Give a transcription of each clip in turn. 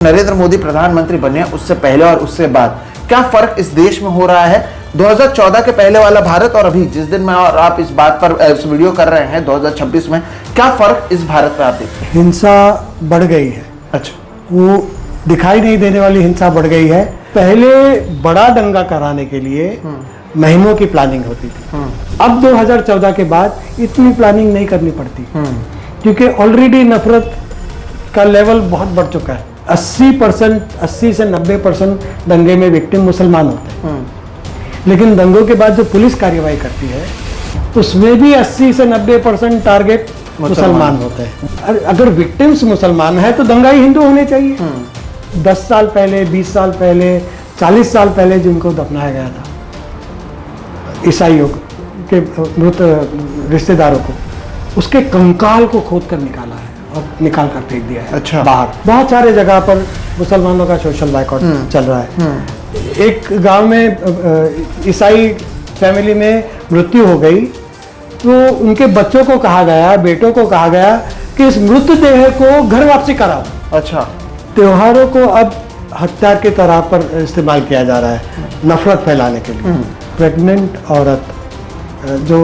नरेंद्र मोदी प्रधानमंत्री बने उससे पहले और उससे बाद क्या फर्क इस देश में हो रहा है? 2014 के पहले वाला भारत और अभी जिस दिन में और आप इस बात पर इस वीडियो कर रहे हैं 2026 में, क्या फर्क इस भारत में आप देखते हैं? हिंसा बढ़ गई है। अच्छा, वो दिखाई नहीं देने वाली हिंसा बढ़ गई है। पहले बड़ा दंगा कराने के लिए महीनों की प्लानिंग होती थी। अब 2014 के बाद इतनी प्लानिंग नहीं करनी पड़ती, क्योंकि ऑलरेडी नफरत का लेवल बहुत बढ़ चुका है। 80 से 90% दंगे में विक्टिम मुसलमान होते हैं, लेकिन दंगों के बाद जो पुलिस कार्रवाई करती है उसमें भी 80 से 90% टारगेट मुसलमान होते हैं। अगर विक्टिम्स मुसलमान है तो दंगा ही हिंदू होने चाहिए। 10 साल पहले, 20 साल पहले, 40 साल पहले जिनको दफनाया गया था ईसाइयों के मृत रिश्तेदारों को, उसके कंकाल को खोद कर निकाला है और निकाल कर फेंक दिया है। अच्छा। बाहर बहुत सारे जगह पर मुसलमानों का सोशल बाइकआउट चल रहा है। एक गांव में ईसाई फैमिली में मृत्यु हो गई तो उनके बच्चों को कहा गया, बेटों को कहा गया कि इस मृतदेह को घर वापसी कराओ। अच्छा। त्योहारों को अब हथियार की तरह पर इस्तेमाल किया जा रहा है नफरत फैलाने के लिए। प्रेग्नेंट औरत जो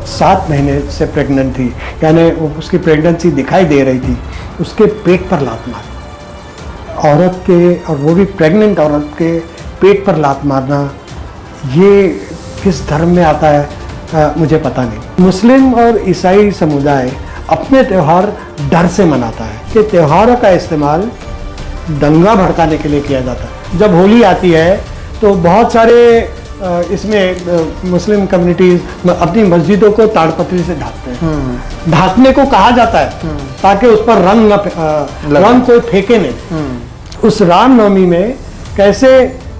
7 महीने से प्रेग्नेंट थी, यानी उसकी प्रेगनेंसी दिखाई दे रही थी, उसके पेट पर लात मारी। औरत के, और वो भी प्रेग्नेंट औरत के पेट पर लात मारना, ये किस धर्म में आता है मुझे पता नहीं। मुस्लिम और ईसाई समुदाय अपने त्यौहार डर से मनाता है कि त्योहारों का इस्तेमाल दंगा भड़काने के लिए किया जाता है। जब होली आती है तो बहुत सारे इसमें मुस्लिम कम्युनिटीज अपनी मस्जिदों को ताड़पत्री से ढाकते हैं। ढाकने को कहा जाता है ताकि उस पर रंग कोई फेंके नहीं। उस रामनवमी में कैसे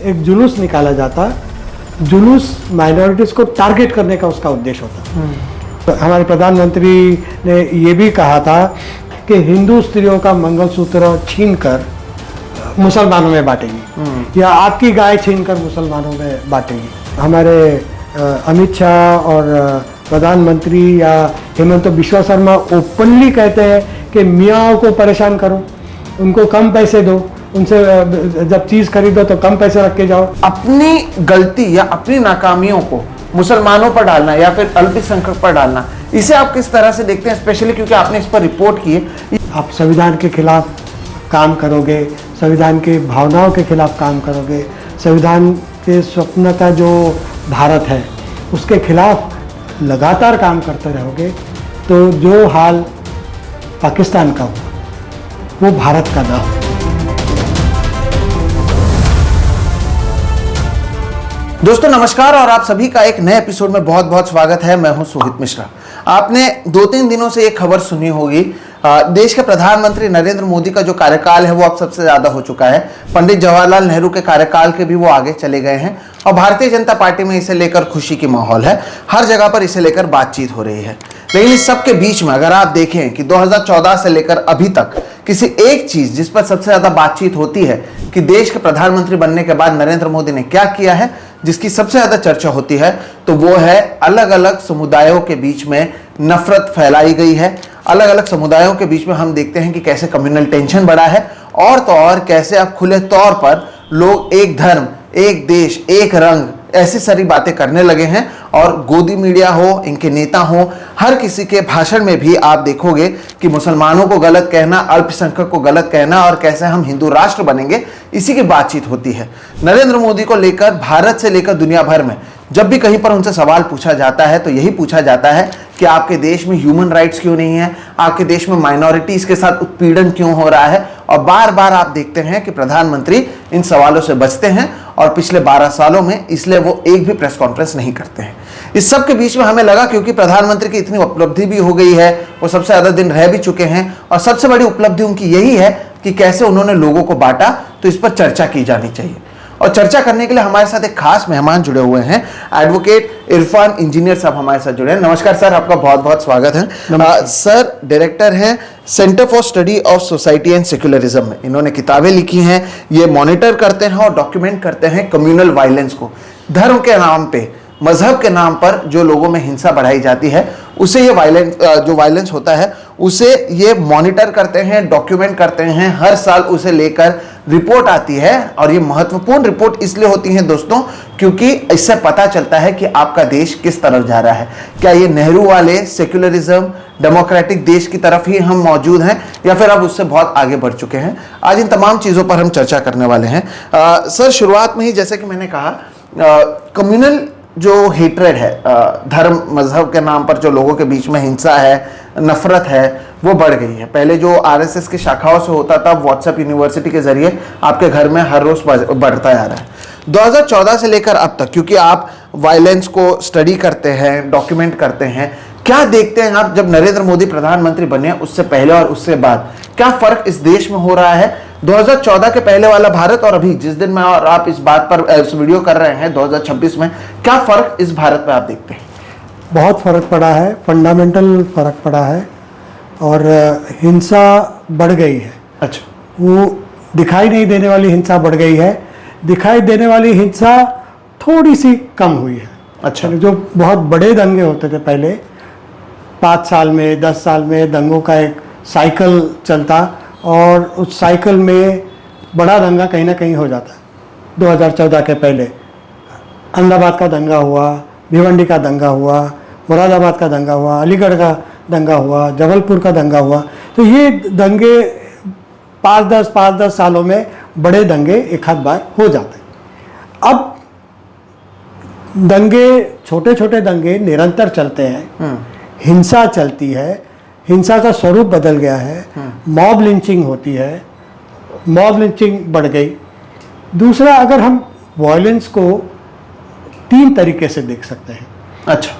एक जुलूस निकाला जाता, जुलूस माइनॉरिटीज को टारगेट करने का उसका उद्देश्य होता। तो हमारे प्रधानमंत्री ने ये भी कहा था कि हिंदू स्त्रियों का मंगलसूत्र छीनकर मुसलमानों में बांटेगी, या आपकी गाय छीनकर मुसलमानों में बांटेगी। हमारे अमित शाह और प्रधानमंत्री या हेमंत बिश्वा शर्मा ओपनली कहते हैं कि मियाँ को परेशान करो, उनको कम पैसे दो, उनसे जब चीज़ खरीदो तो कम पैसे रख के जाओ। अपनी गलती या अपनी नाकामियों को मुसलमानों पर डालना या फिर अल्पसंख्यक पर डालना, इसे आप किस तरह से देखते हैं, स्पेशली क्योंकि आपने इस पर रिपोर्ट की है? आप संविधान के खिलाफ काम करोगे, संविधान के भावनाओं के खिलाफ काम करोगे, संविधान के स्वप्न का जो भारत है उसके खिलाफ लगातार काम करते रहोगे, तो जो हाल पाकिस्तान का हुआ वो भारत का ना हो। दोस्तों नमस्कार, और आप सभी का एक नए एपिसोड में बहुत बहुत स्वागत है। मैं हूं सोहित मिश्रा। आपने 2-3 दिनों से एक खबर सुनी होगी, देश के प्रधानमंत्री नरेंद्र मोदी का जो कार्यकाल है वो अब सबसे ज्यादा हो चुका है। पंडित जवाहरलाल नेहरू के कार्यकाल के भी वो आगे चले गए हैं और भारतीय जनता पार्टी में इसे लेकर खुशी की माहौल है। हर जगह पर इसे लेकर बातचीत हो रही है। लेकिन इस सब के बीच में अगर आप देखें कि 2014 से लेकर अभी तक किसी एक चीज जिस पर सबसे ज्यादा बातचीत होती है कि देश के प्रधानमंत्री बनने के बाद नरेंद्र मोदी ने क्या किया है, जिसकी सबसे ज्यादा चर्चा होती है, तो वो है अलग अलग समुदायों के बीच में नफरत फैलाई गई है। अलग अलग समुदायों के बीच में हम देखते हैं कि कैसे कम्युनल टेंशन बढ़ा है, और तो और कैसे अब खुले तौर पर लोग एक धर्म, एक देश, एक रंग, ऐसी सारी बातें करने लगे हैं। और गोदी मीडिया हो, इनके नेता हो, हर किसी के भाषण में भी आप देखोगे कि मुसलमानों को गलत कहना, अल्पसंख्यक को गलत कहना और कैसे हम हिंदू राष्ट्र बनेंगे, इसी की बातचीत होती है। नरेंद्र मोदी को लेकर भारत से लेकर दुनिया भर में जब भी कहीं पर उनसे सवाल पूछा जाता है तो यही पूछा जाता है कि आपके देश में ह्यूमन राइट्स क्यों नहीं है, आपके देश में माइनॉरिटीज के साथ उत्पीड़न क्यों हो रहा है। और बार बार आप देखते हैं कि प्रधानमंत्री इन सवालों से बचते हैं और पिछले 12 सालों में इसलिए वो एक भी प्रेस कॉन्फ्रेंस नहीं करते हैं। इस सब के बीच में हमें लगा क्योंकि प्रधानमंत्री की इतनी उपलब्धि भी हो गई है, वो सबसे ज्यादा दिन रह भी चुके हैं और सबसे बड़ी उपलब्धि उनकी यही है कि कैसे उन्होंने लोगों को बांटा, तो इस पर चर्चा की जानी चाहिए। और चर्चा करने के लिए हमारे साथ एक खास मेहमान जुड़े हुए हैं, एडवोकेट इरफान इंजीनियर साहब हमारे साथ जुड़े हैं। नमस्कार सर, आपका बहुत बहुत स्वागत है। सर डायरेक्टर हैं centre for study of society and secularism में। इन्होंने किताबें लिखी हैं, ये मॉनिटर करते हैं और डॉक्यूमेंट करते हैं कम्युनल वायलेंस को। धर्म के नाम पे मजहब के नाम पर जो लोगों में हिंसा बढ़ाई जाती है, उसे ये वायलेंस होता है, उसे ये मॉनिटर करते हैं, डॉक्यूमेंट करते हैं, हर साल उसे लेकर रिपोर्ट आती है। और ये महत्वपूर्ण रिपोर्ट इसलिए होती है दोस्तों, क्योंकि इससे पता चलता है कि आपका देश किस तरफ जा रहा है। क्या ये नेहरू वाले सेक्युलरिज्म, डेमोक्रेटिक देश की तरफ ही हम मौजूद हैं, या फिर अब उससे बहुत आगे बढ़ चुके हैं? आज इन तमाम चीज़ों पर हम चर्चा करने वाले हैं। सर, शुरुआत में ही जैसे कि मैंने कहा, कम्युनल जो हेट्रेड है, धर्म मजहब के नाम पर जो लोगों के बीच में हिंसा है, नफरत है, वो बढ़ गई है। पहले जो आरएसएस की शाखाओं से होता था, व्हाट्सएप यूनिवर्सिटी के जरिए आपके घर में हर रोज बढ़ता जा रहा है। 2014 से लेकर अब तक, क्योंकि आप वायलेंस को स्टडी करते हैं, डॉक्यूमेंट करते हैं, क्या देखते हैं आप जब नरेंद्र मोदी प्रधानमंत्री बने, उससे पहले और उससे बाद क्या फर्क इस देश में हो रहा है? 2014 के पहले वाला भारत और अभी जिस दिन में और आप इस बात पर इस वीडियो कर रहे हैं 2026 में, क्या फर्क इस भारत में आप देखते हैं? बहुत फ़र्क पड़ा है, फंडामेंटल फ़र्क पड़ा है, और हिंसा बढ़ गई है। अच्छा, वो दिखाई नहीं देने वाली हिंसा बढ़ गई है, दिखाई देने वाली हिंसा थोड़ी सी कम हुई है। अच्छा, जो बहुत बड़े दंगे होते थे पहले, 5 साल में 10 साल में दंगों का एक साइकिल चलता, और उस साइकिल में बड़ा दंगा कहीं ना कहीं हो जाता। 2014 के पहले अहमदाबाद का दंगा हुआ, भिवंडी का दंगा हुआ, मुरादाबाद का दंगा हुआ, अलीगढ़ का दंगा हुआ, जबलपुर का दंगा हुआ। तो ये दंगे 5-10 सालों में बड़े दंगे एक आध बार हो जाते। अब दंगे, छोटे छोटे दंगे निरंतर चलते हैं, हिंसा चलती है, हिंसा का स्वरूप बदल गया है, मॉब लिंचिंग होती है, मॉब लिंचिंग बढ़ गई। दूसरा, अगर हम वायलेंस को 3 तरीके से देख सकते हैं। अच्छा,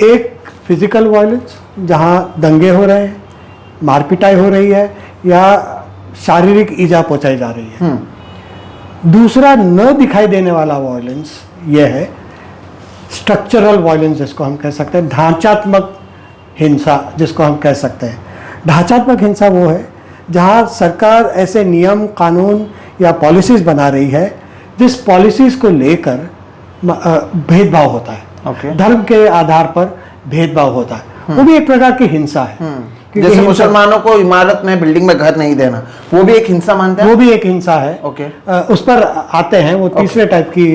एक फिजिकल वायलेंस, जहाँ दंगे हो रहे हैं, मारपिटाई हो रही है या शारीरिक ईजा पहुंचाई जा रही है। दूसरा, न दिखाई देने वाला वायलेंस यह है स्ट्रक्चरल वायलेंस, जिसको हम कह सकते हैं, ढांचात्मक हिंसा जिसको हम कह सकते हैं। ढांचात्मक हिंसा वो है जहाँ सरकार ऐसे नियम, कानून या पॉलिसीज़ बना रही है जिस पॉलिसीज़ को लेकर भेदभाव होता है। धर्म के आधार पर भेदभाव होता है, वो भी एक प्रकार की हिंसा है। जैसे मुसलमानों को इमारत में, बिल्डिंग में घर नहीं देना, वो भी एक हिंसा मानते हैं? वो भी एक हिंसा है। उस पर आते हैं, वो तीसरे टाइप की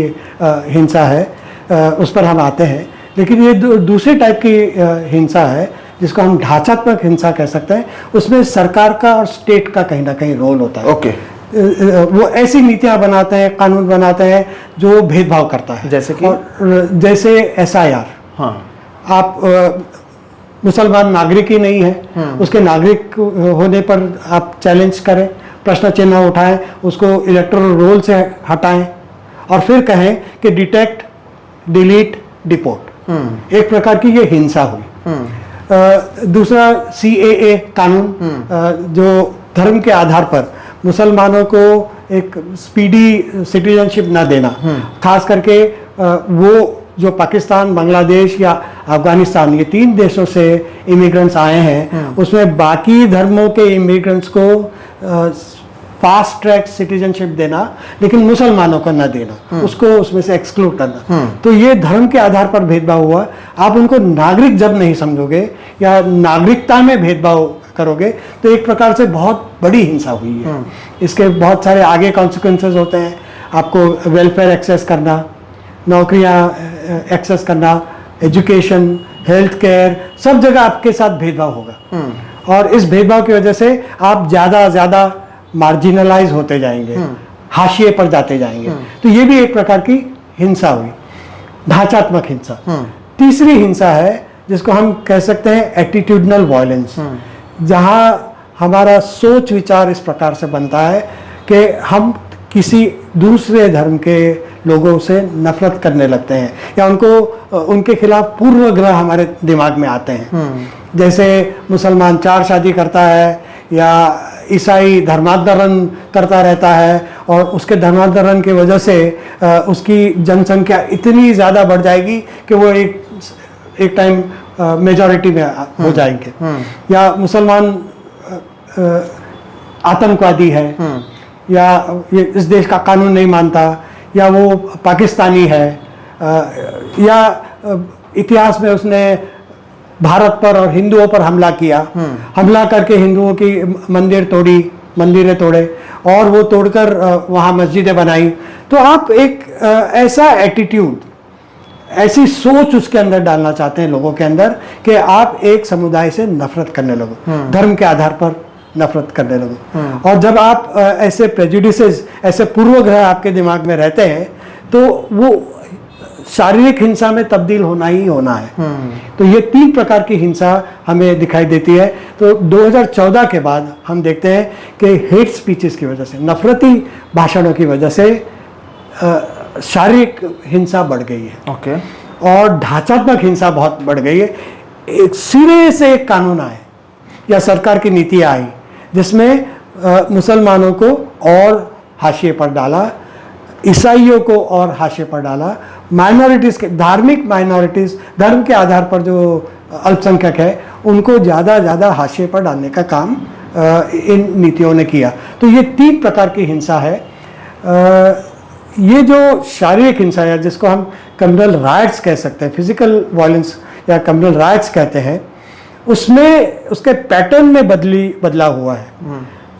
हिंसा है, उस पर हम आते हैं। लेकिन ये दूसरे टाइप की हिंसा है जिसको हम ढांचात्मक हिंसा कह सकते हैं। उसमें सरकार का और स्टेट का कहीं ना कहीं रोल होता है। वो ऐसी नीतियां बनाते हैं, कानून बनाते हैं जो भेदभाव करता है। जैसे SIR। हाँ, आप मुसलमान नागरिक ही नहीं है, उसके नागरिक होने पर आप चैलेंज करें, प्रश्न चिन्ह उठाएं, उसको इलेक्टोरल रोल से हटाएं, और फिर कहें कि डिटेक्ट, डिलीट, डिपोर्ट। एक प्रकार की ये हिंसा हुई। दूसरा, CAA कानून, जो धर्म के आधार पर मुसलमानों को एक स्पीडी सिटीजनशिप ना देना, खास करके वो जो पाकिस्तान, बांग्लादेश या अफगानिस्तान, ये 3 देशों से इमिग्रेंट्स आए हैं, उसमें बाकी धर्मों के इमिग्रेंट्स को फास्ट ट्रैक सिटीजनशिप देना, लेकिन मुसलमानों को न देना, उसको उसमें से एक्सक्लूड करना। तो ये धर्म के आधार पर भेदभाव हुआ। आप उनको नागरिक जब नहीं समझोगे या नागरिकता में भेदभाव करोगे तो एक प्रकार से बहुत बड़ी हिंसा हुई है। इसके बहुत सारे आगे कॉन्सिक्वेंसेस होते हैं। आपको वेलफेयर एक्सेस करना, नौकरियां एक्सेस करना, एजुकेशन, हेल्थ केयर, सब जगह आपके साथ भेदभाव होगा, और इस भेदभाव की वजह से आप ज़्यादा मार्जिनलाइज होते जाएंगे, हाशिए पर जाते जाएंगे। तो ये भी एक प्रकार की हिंसा हुई, ढांचात्मक हिंसा। तीसरी हिंसा है जिसको हम कह सकते हैं एटीट्यूडनल वायलेंस, जहाँ हमारा सोच विचार इस प्रकार से बनता है कि हम किसी दूसरे धर्म के लोगों से नफरत करने लगते हैं, या उनके खिलाफ पूर्वग्रह हमारे दिमाग में आते हैं। जैसे मुसलमान 4 शादी करता है, या ईसाई धर्मांतरण करता रहता है, और उसके धर्मांतरण की वजह से उसकी जनसंख्या इतनी ज़्यादा बढ़ जाएगी कि वो एक टाइम मेजॉरिटी में हो जाएंगे। या मुसलमान आतंकवादी है, या ये इस देश का कानून नहीं मानता, या वो पाकिस्तानी है, या इतिहास में उसने भारत पर और हिंदुओं पर हमला किया, हमला करके हिंदुओं की मंदिरें तोड़े और वो तोड़कर वहाँ मस्जिदें बनाई। तो आप एक ऐसा एटीट्यूड, ऐसी सोच उसके अंदर डालना चाहते हैं लोगों के अंदर कि आप एक समुदाय से नफरत करने लगो, धर्म के आधार पर नफरत करने लगो। और जब आप ऐसे प्रेजुडिसेस, ऐसे पूर्वग्रह आपके दिमाग में रहते हैं तो वो शारीरिक हिंसा में तब्दील होना ही होना है। तो ये 3 प्रकार की हिंसा हमें दिखाई देती है। तो 2014 के बाद हम देखते हैं कि हेट स्पीचेस की वजह से, नफरती भाषणों की वजह से शारीरिक हिंसा बढ़ गई है। ओके। और ढांचात्मक हिंसा बहुत बढ़ गई है। एक सिरे से एक कानून आए या सरकार की नीति आई जिसमें मुसलमानों को और हाशिए पर डाला, ईसाइयों को और हाशिए पर डाला, माइनॉरिटीज़ के, धार्मिक माइनॉरिटीज़, धर्म के आधार पर जो अल्पसंख्यक है उनको ज़्यादा हाशिए पर डालने का काम इन नीतियों ने किया। तो ये 3 प्रकार की हिंसा है। ये जो शारीरिक हिंसा है जिसको हम कम्युनल राइट्स कह सकते हैं, फिजिकल वायलेंस या कम्युनल राइट्स कहते हैं, उसमें उसके पैटर्न में बदलाव हुआ है।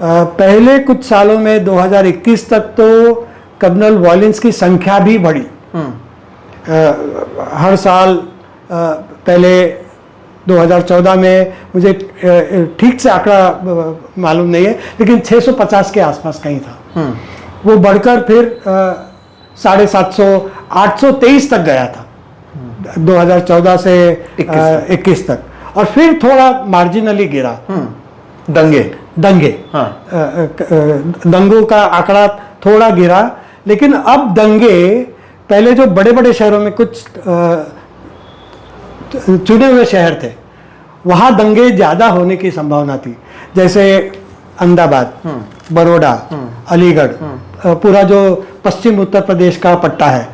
पहले कुछ सालों में 2021 तक तो कम्युनल वायलेंस की संख्या भी बढ़ी। हर साल पहले 2014 में मुझे ठीक से आंकड़ा मालूम नहीं है, लेकिन 650 के आसपास कहीं था। वो बढ़कर फिर 750, 823 तक गया था 2014 से 21 तक, और फिर थोड़ा मार्जिनली गिरा। दंगे हाँ। दंगों का आंकड़ा थोड़ा गिरा, लेकिन अब दंगे, पहले जो बड़े बड़े शहरों में कुछ चुने हुए शहर थे वहाँ दंगे ज़्यादा होने की संभावना थी, जैसे अहमदाबाद, बड़ौदा, अलीगढ़, पूरा जो पश्चिम उत्तर प्रदेश का पट्टा है,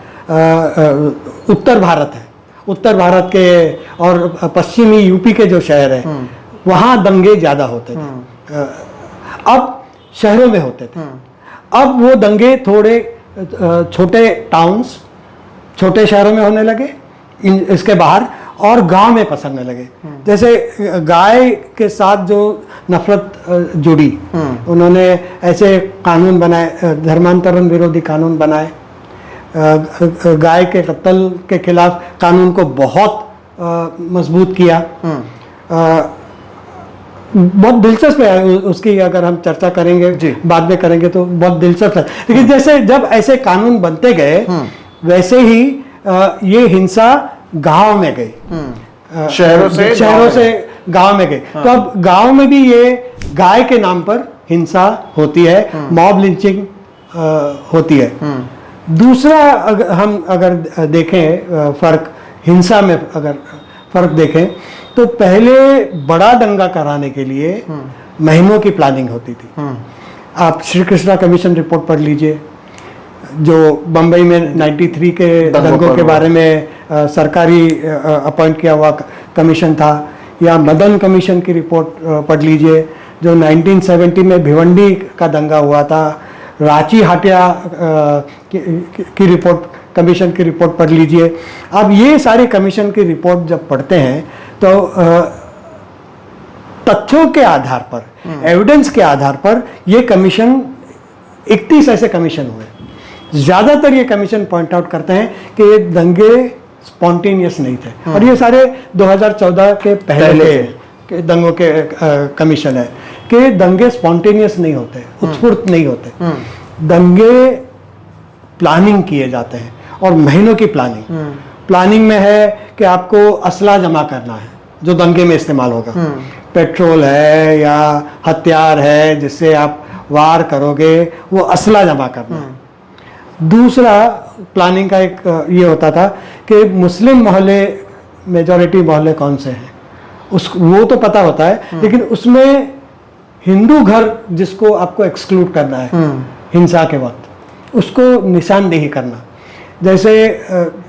उत्तर भारत है, उत्तर भारत के और पश्चिमी यूपी के जो शहर है वहाँ दंगे ज़्यादा होते थे। अब शहरों में होते थे। अब वो दंगे थोड़े छोटे टाउन्स, छोटे शहरों में होने लगे, इसके बाहर, और गांव में पसरने लगे। जैसे गाय के साथ जो नफरत जुड़ी, उन्होंने ऐसे कानून बनाए, धर्मांतरण विरोधी कानून बनाए, गाय के कत्ल के खिलाफ कानून को बहुत मजबूत किया। बहुत दिलचस्प है, उसकी अगर हम चर्चा करेंगे बाद में करेंगे तो बहुत दिलचस्प है। लेकिन जैसे जब ऐसे कानून बनते गए वैसे ही ये हिंसा गांव में गई, शहरों से गांव में गई। तो अब गांव में भी ये गाय के नाम पर हिंसा होती है, मॉब लिंचिंग होती है। दूसरा हम अगर देखें फर्क, हिंसा में अगर फर्क देखें तो पहले बड़ा दंगा कराने के लिए महीनों की प्लानिंग होती थी। आप श्री कृष्णा कमीशन रिपोर्ट पढ़ लीजिए, जो बम्बई में 93 के दंगों के बारे में सरकारी अपॉइंट किया हुआ कमीशन था, या मदन कमीशन की रिपोर्ट पढ़ लीजिए जो 1970 में भिवंडी का दंगा हुआ था, रांची हाटिया की रिपोर्ट, कमीशन की रिपोर्ट पढ़ लीजिए। अब ये सारे कमीशन की रिपोर्ट जब पढ़ते हैं तो तथ्यों के आधार पर, एविडेंस के आधार पर ये कमीशन, 31 ऐसे कमीशन हुए। ज़्यादातर ये कमीशन पॉइंट आउट करते हैं कि ये दंगे स्पॉन्टेनियस नहीं थे, और ये सारे 2014 के पहले के दंगों के कमीशन है कि दंगे स्पॉन्टेनियस नहीं होते, उत्स्फूर्त नहीं होते। दंगे प्लानिंग किए जाते हैं, और महीनों की प्लानिंग में है कि आपको असला जमा करना है जो दंगे में इस्तेमाल होगा, पेट्रोल है या हथियार है जिससे आप वार करोगे, वो असला जमा करना है। दूसरा प्लानिंग का एक ये होता था कि मुस्लिम मोहल्ले, मेजॉरिटी मोहल्ले कौन से हैं वो तो पता होता है, लेकिन उसमें हिंदू घर जिसको आपको एक्सक्लूड करना है हिंसा के वक्त, उसको निशानदेही करना। जैसे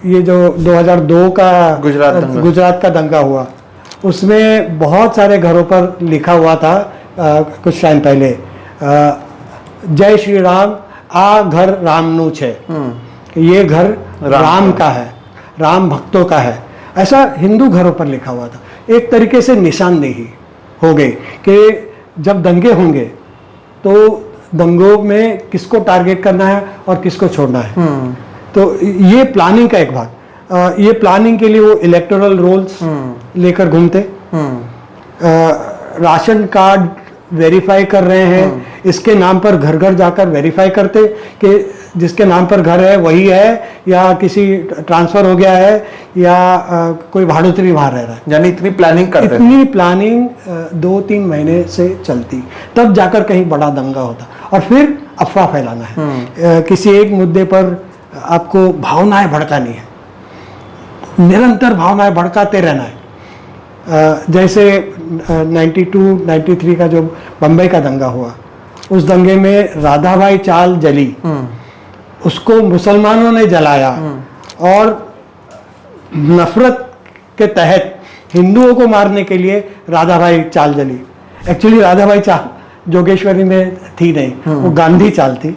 ये जो 2002 का गुजरात का दंगा हुआ, उसमें बहुत सारे घरों पर लिखा हुआ था कुछ टाइम पहले, जय श्री राम, आ घर रामनु छे, ये घर राम का है, राम भक्तों का है। ऐसा हिंदू घरों पर लिखा हुआ था। एक तरीके से निशानदेही हो गई कि जब दंगे होंगे तो दंगों में किसको टारगेट करना है और किसको छोड़ना है। तो ये प्लानिंग का एक भाग, ये प्लानिंग के लिए वो इलेक्टोरल रोल्स लेकर घूमते, राशन कार्ड वेरीफाई कर रहे हैं, इसके नाम पर घर घर जाकर वेरीफाई करते कि जिसके नाम पर घर है वही है या किसी ट्रांसफर हो गया है या कोई भाड़ोतरी वहां रह रहा है। यानी इतनी प्लानिंग करते थे। इतनी प्लानिंग 2-3 महीने से चलती, तब जाकर कहीं बड़ा दंगा होता और फिर अफवाह फैलाना है। किसी एक मुद्दे पर आपको भावनाएं भड़कानी है, निरंतर भावनाएं भड़काते रहना है। जैसे 92-93 का जो बम्बई का दंगा हुआ, उस दंगे में राधाबाई चाल जली, उसको मुसलमानों ने जलाया और नफरत के तहत हिंदुओं को मारने के लिए राधाबाई चाल जली। एक्चुअली राधाबाई चाल जोगेश्वरी में थी नहीं, वो गांधी चाल थी।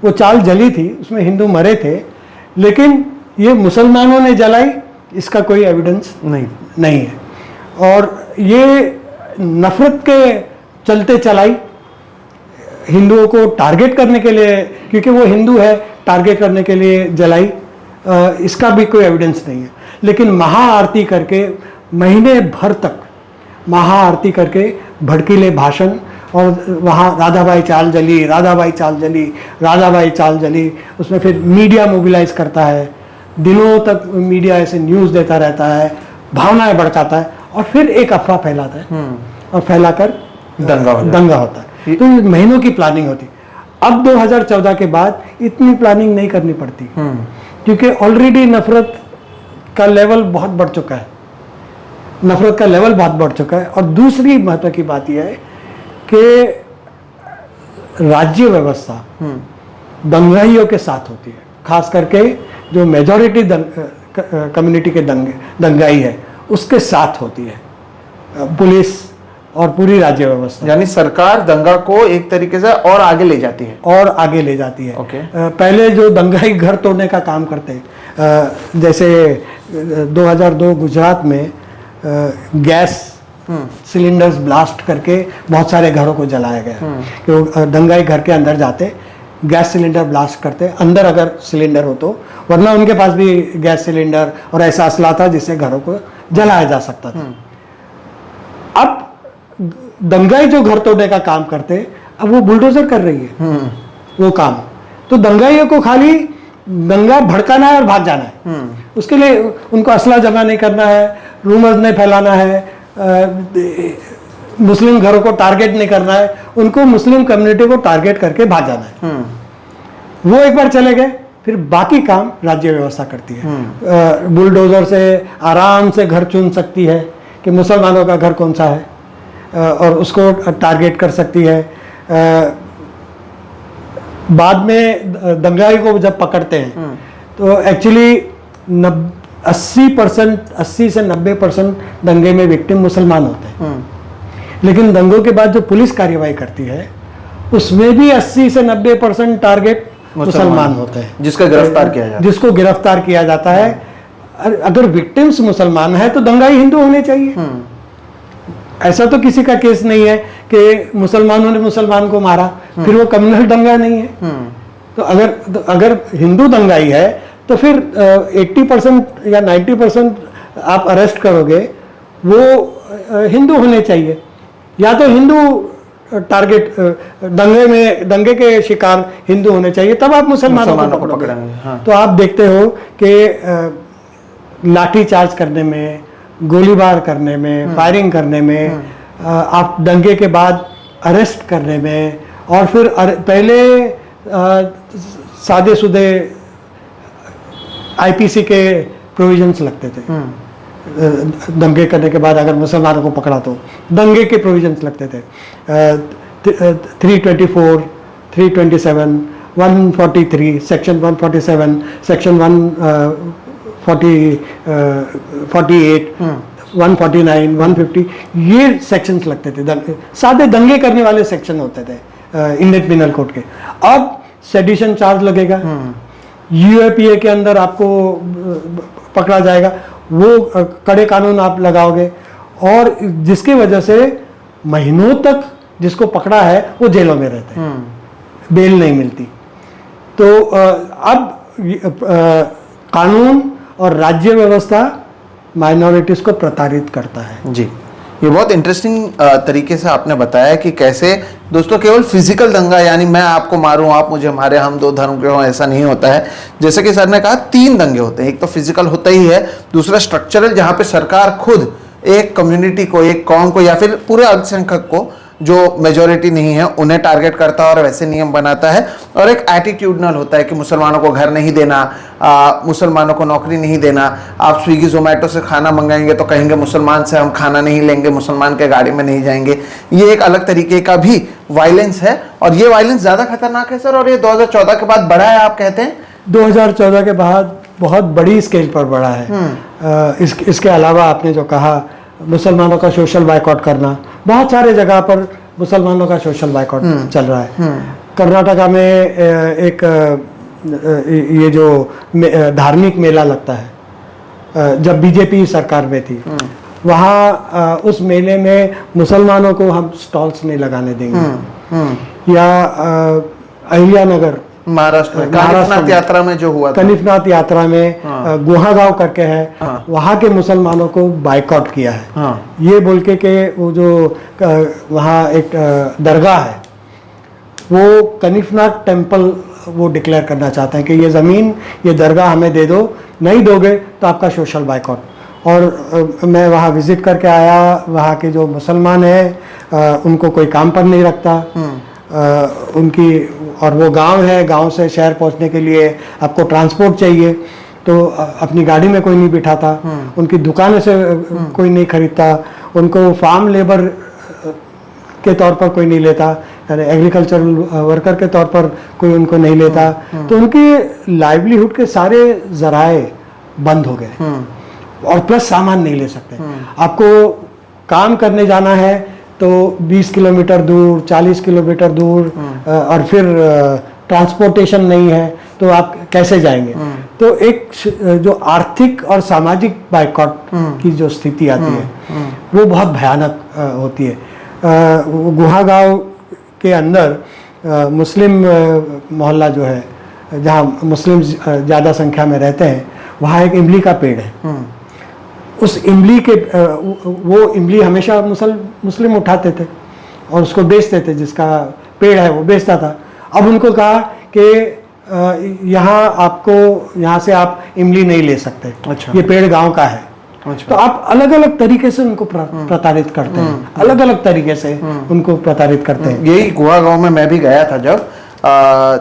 वो चाल जली थी, उसमें हिंदू मरे थे, लेकिन ये मुसलमानों ने जलाई, इसका कोई एविडेंस नहीं है। और ये नफरत के चलते चलाई, हिंदुओं को टारगेट करने के लिए, क्योंकि वो हिंदू है, टारगेट करने के लिए जलाई, इसका भी कोई एविडेंस नहीं है। लेकिन महाआरती करके महीने भर तक महाआरती करके भड़कीले भाषण, और वहाँ राधाबाई चाल जली, राधाबाई चाल जली, राधाबाई चाल जली, उसमें फिर मीडिया मोबिलाइज करता है, दिनों तक मीडिया ऐसे न्यूज़ देता रहता है, भावनाएं भड़काता है और फिर एक अफवाह फैलाता है और फैलाकर दंगा होता है। तो महीनों की प्लानिंग होती। अब 2014 के बाद इतनी प्लानिंग नहीं करनी पड़ती, क्योंकि ऑलरेडी नफरत का लेवल बहुत बढ़ चुका है, नफरत का लेवल बहुत बढ़ चुका है। और दूसरी महत्व की बात यह है कि राज्य व्यवस्था दंगाइयों के साथ होती है, खास करके जो मेजॉरिटी कम्युनिटी के दंगाई है उसके साथ होती है, पुलिस और पूरी राज्य व्यवस्था। यानी सरकार दंगा को एक तरीके से और आगे ले जाती है, और आगे ले जाती है। Okay. पहले जो दंगाई घर तोड़ने का काम करते हैं, जैसे 2002 गुजरात में गैस सिलेंडर्स ब्लास्ट करके बहुत सारे घरों को जलाया गया। कि दंगाई घर के अंदर जाते, गैस सिलेंडर ब्लास्ट करते, अंदर अगर सिलेंडर हो तो, वरना उनके पास भी गैस सिलेंडर और ऐसा असला था जिससे घरों को जलाया जा सकता था। अब दंगाई जो घर तोड़ने का काम करते, अब वो बुलडोजर कर रही है वो काम। तो दंगाइयों को खाली दंगा भड़काना है और भाग जाना है, उसके लिए उनको असला जमा नहीं करना है, रूमर्स नहीं फैलाना है, मुस्लिम घरों को टारगेट नहीं करना है, उनको मुस्लिम कम्युनिटी को टारगेट करके भाग जाना है। वो एक बार चले गए, फिर बाकी काम राज्य व्यवस्था करती है। बुलडोजर से आराम से घर चुन सकती है कि मुसलमानों का घर कौन सा है, और उसको टारगेट कर सकती है। बाद में दंगाई को जब पकड़ते हैं तो एक्चुअली 80 से 90% दंगे में विक्टिम मुसलमान होते हैं। लेकिन दंगों के बाद जो पुलिस कार्रवाई करती है उसमें भी 80 से 90% टारगेट मुसलमान होते हैं, जिसको गिरफ्तार किया जाता है। अगर विक्टिम्स मुसलमान है तो दंगाई हिंदू होने चाहिए। ऐसा तो किसी का केस नहीं है कि मुसलमानों ने मुसलमान को मारा, फिर वो कम्युनल दंगा नहीं है। तो अगर हिंदू दंगाई है तो फिर 80% या 90% आप अरेस्ट करोगे वो हिंदू होने चाहिए, या तो हिंदू टारगेट दंगे के शिकार हिंदू होने चाहिए, तब आप मुसलमानों को पकड़ोगे। हाँ। तो आप देखते हो कि लाठी चार्ज करने में, गोलीबार करने में, फायरिंग करने में, आप दंगे के बाद अरेस्ट करने में, और फिर पहले सादे सुदे आईपीसी के प्रोविजंस लगते थे। दंगे करने के बाद अगर मुसलमानों को पकड़ा तो दंगे के प्रोविजंस लगते थे। 324, 327, 143, सेक्शन 147, सेक्शन 148, 149, 150, ये सेक्शंस लगते थे। सादे दंगे करने वाले सेक्शन होते थे इंडियन पिनल कोड के। अब सेडिशन चार्ज लगेगा, यूएपीए के अंदर आपको पकड़ा जाएगा, वो कड़े कानून आप लगाओगे, और जिसकी वजह से महीनों तक जिसको पकड़ा है वो जेलों में रहते हैं, बेल नहीं मिलती। तो अब कानून और राज्य व्यवस्था माइनॉरिटीज को प्रताड़ित करता है। जी, ये बहुत इंटरेस्टिंग तरीके से आपने बताया कि कैसे दोस्तों केवल फिजिकल दंगा, यानी मैं आपको मारूं आप मुझे मारे, हम दो धर्म के हों, ऐसा नहीं होता है। जैसे कि सर ने कहा 3 दंगे होते हैं। एक तो फिजिकल होता ही है, दूसरा स्ट्रक्चरल जहां पे सरकार खुद एक कम्युनिटी को, एक कौम को या फिर पूरे अल्पसंख्यक को जो मेजोरिटी नहीं है उन्हें टारगेट करता है और वैसे नियम बनाता है। और एक एटीट्यूडनल होता है कि मुसलमानों को घर नहीं देना, मुसलमानों को नौकरी नहीं देना। आप स्विगी जोमेटो से खाना मंगाएंगे तो कहेंगे मुसलमान से हम खाना नहीं लेंगे, मुसलमान के गाड़ी में नहीं जाएंगे। ये एक अलग तरीके का भी वायलेंस है, और ये वायलेंस ज़्यादा खतरनाक है सर। और ये 2014 के बाद बढ़ा है, आप कहते हैं 2014 के बाद बहुत बड़ी स्केल पर बढ़ा है। इसके अलावा आपने जो कहा मुसलमानों का सोशल बाइकआउट करना, बहुत सारे जगह पर मुसलमानों का सोशल बाइकआउट चल रहा है। कर्नाटका में एक ये जो धार्मिक मेला लगता है, जब बीजेपी सरकार में थी, वहाँ उस मेले में मुसलमानों को हम स्टॉल्स नहीं लगाने देंगे। या अहिल्यानगर महाराष्ट्र में कानिफनाथ यात्रा में जो हुआ था, कनिफनाथ यात्रा में गुहागांव करके है, वहाँ के मुसलमानों को बाइकआउट किया है। ये बोल के वो जो वहाँ एक दरगाह है, वो कनिफनाथ टेम्पल वो डिक्लेयर करना चाहते हैं कि ये ज़मीन, ये दरगाह हमें दे दो, नहीं दोगे तो आपका सोशल बाइकआउट। और मैं वहाँ विजिट करके आया, वहाँ के जो मुसलमान हैं उनको कोई काम पर नहीं रखता, उनकी, और वो गांव है, गांव से शहर पहुंचने के लिए आपको ट्रांसपोर्ट चाहिए, तो अपनी गाड़ी में कोई नहीं बिठाता, उनकी दुकानों से कोई नहीं खरीदता, उनको फार्म लेबर के तौर पर कोई नहीं लेता, यानी एग्रीकल्चरल वर्कर के तौर पर कोई उनको नहीं लेता। तो उनकी लाइवलीहुड के सारे जराए बंद हो गए, और प्लस सामान नहीं ले सकते। आपको काम करने जाना है तो 20 किलोमीटर दूर, 40 किलोमीटर दूर, और फिर ट्रांसपोर्टेशन नहीं है तो आप कैसे जाएंगे। तो एक जो आर्थिक और सामाजिक बाइकआउट की जो स्थिति आती है वो बहुत भयानक होती है। गुहागांव के अंदर मुस्लिम मोहल्ला जो है, जहाँ मुस्लिम ज़्यादा संख्या में रहते हैं, वहाँ एक इमली का पेड़ है। उस इमली के वो इमली हमेशा मुस्लिम उठाते थे और उसको बेचते थे, जिसका पेड़ है वो बेचता था। अब उनको कहा कि यहाँ से आप इमली नहीं ले सकते। अच्छा। ये पेड़ गांव का है। अच्छा। तो आप अलग अलग तरीके से उनको प्रताड़ित करते हैं, अलग अलग तरीके से उनको प्रताड़ित करते हैं। यही गुहागांव में मैं भी गया था जब,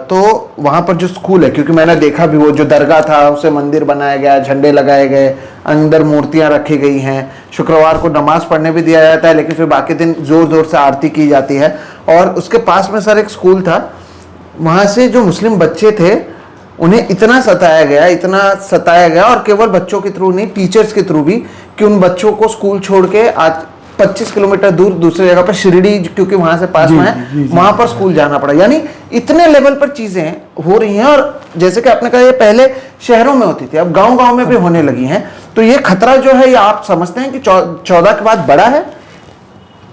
तो वहाँ पर जो स्कूल है, क्योंकि मैंने देखा भी, वो जो दरगाह था उसे मंदिर बनाया गया, झंडे लगाए गए, अंदर मूर्तियाँ रखी गई हैं, शुक्रवार को नमाज पढ़ने भी दिया जाता है, लेकिन फिर बाकी दिन जोर जोर से आरती की जाती है। और उसके पास में सर एक स्कूल था, वहाँ से जो मुस्लिम बच्चे थे उन्हें इतना सताया गया, और केवल बच्चों के थ्रू नहीं, टीचर्स के थ्रू भी, कि उन बच्चों को स्कूल छोड़ के आज 25 किलोमीटर दूर दूसरी जगह पर शिरडी, क्योंकि वहां से पास में है, वहां पर स्कूल जाना पड़ा। यानी इतने लेवल पर चीजें हो रही हैं। और जैसे कि आपने कहा, ये पहले शहरों में होती थी, अब गांव-गांव में भी होने लगी हैं। तो ये खतरा जो है, ये आप समझते हैं कि 14 के बाद बढ़ा है?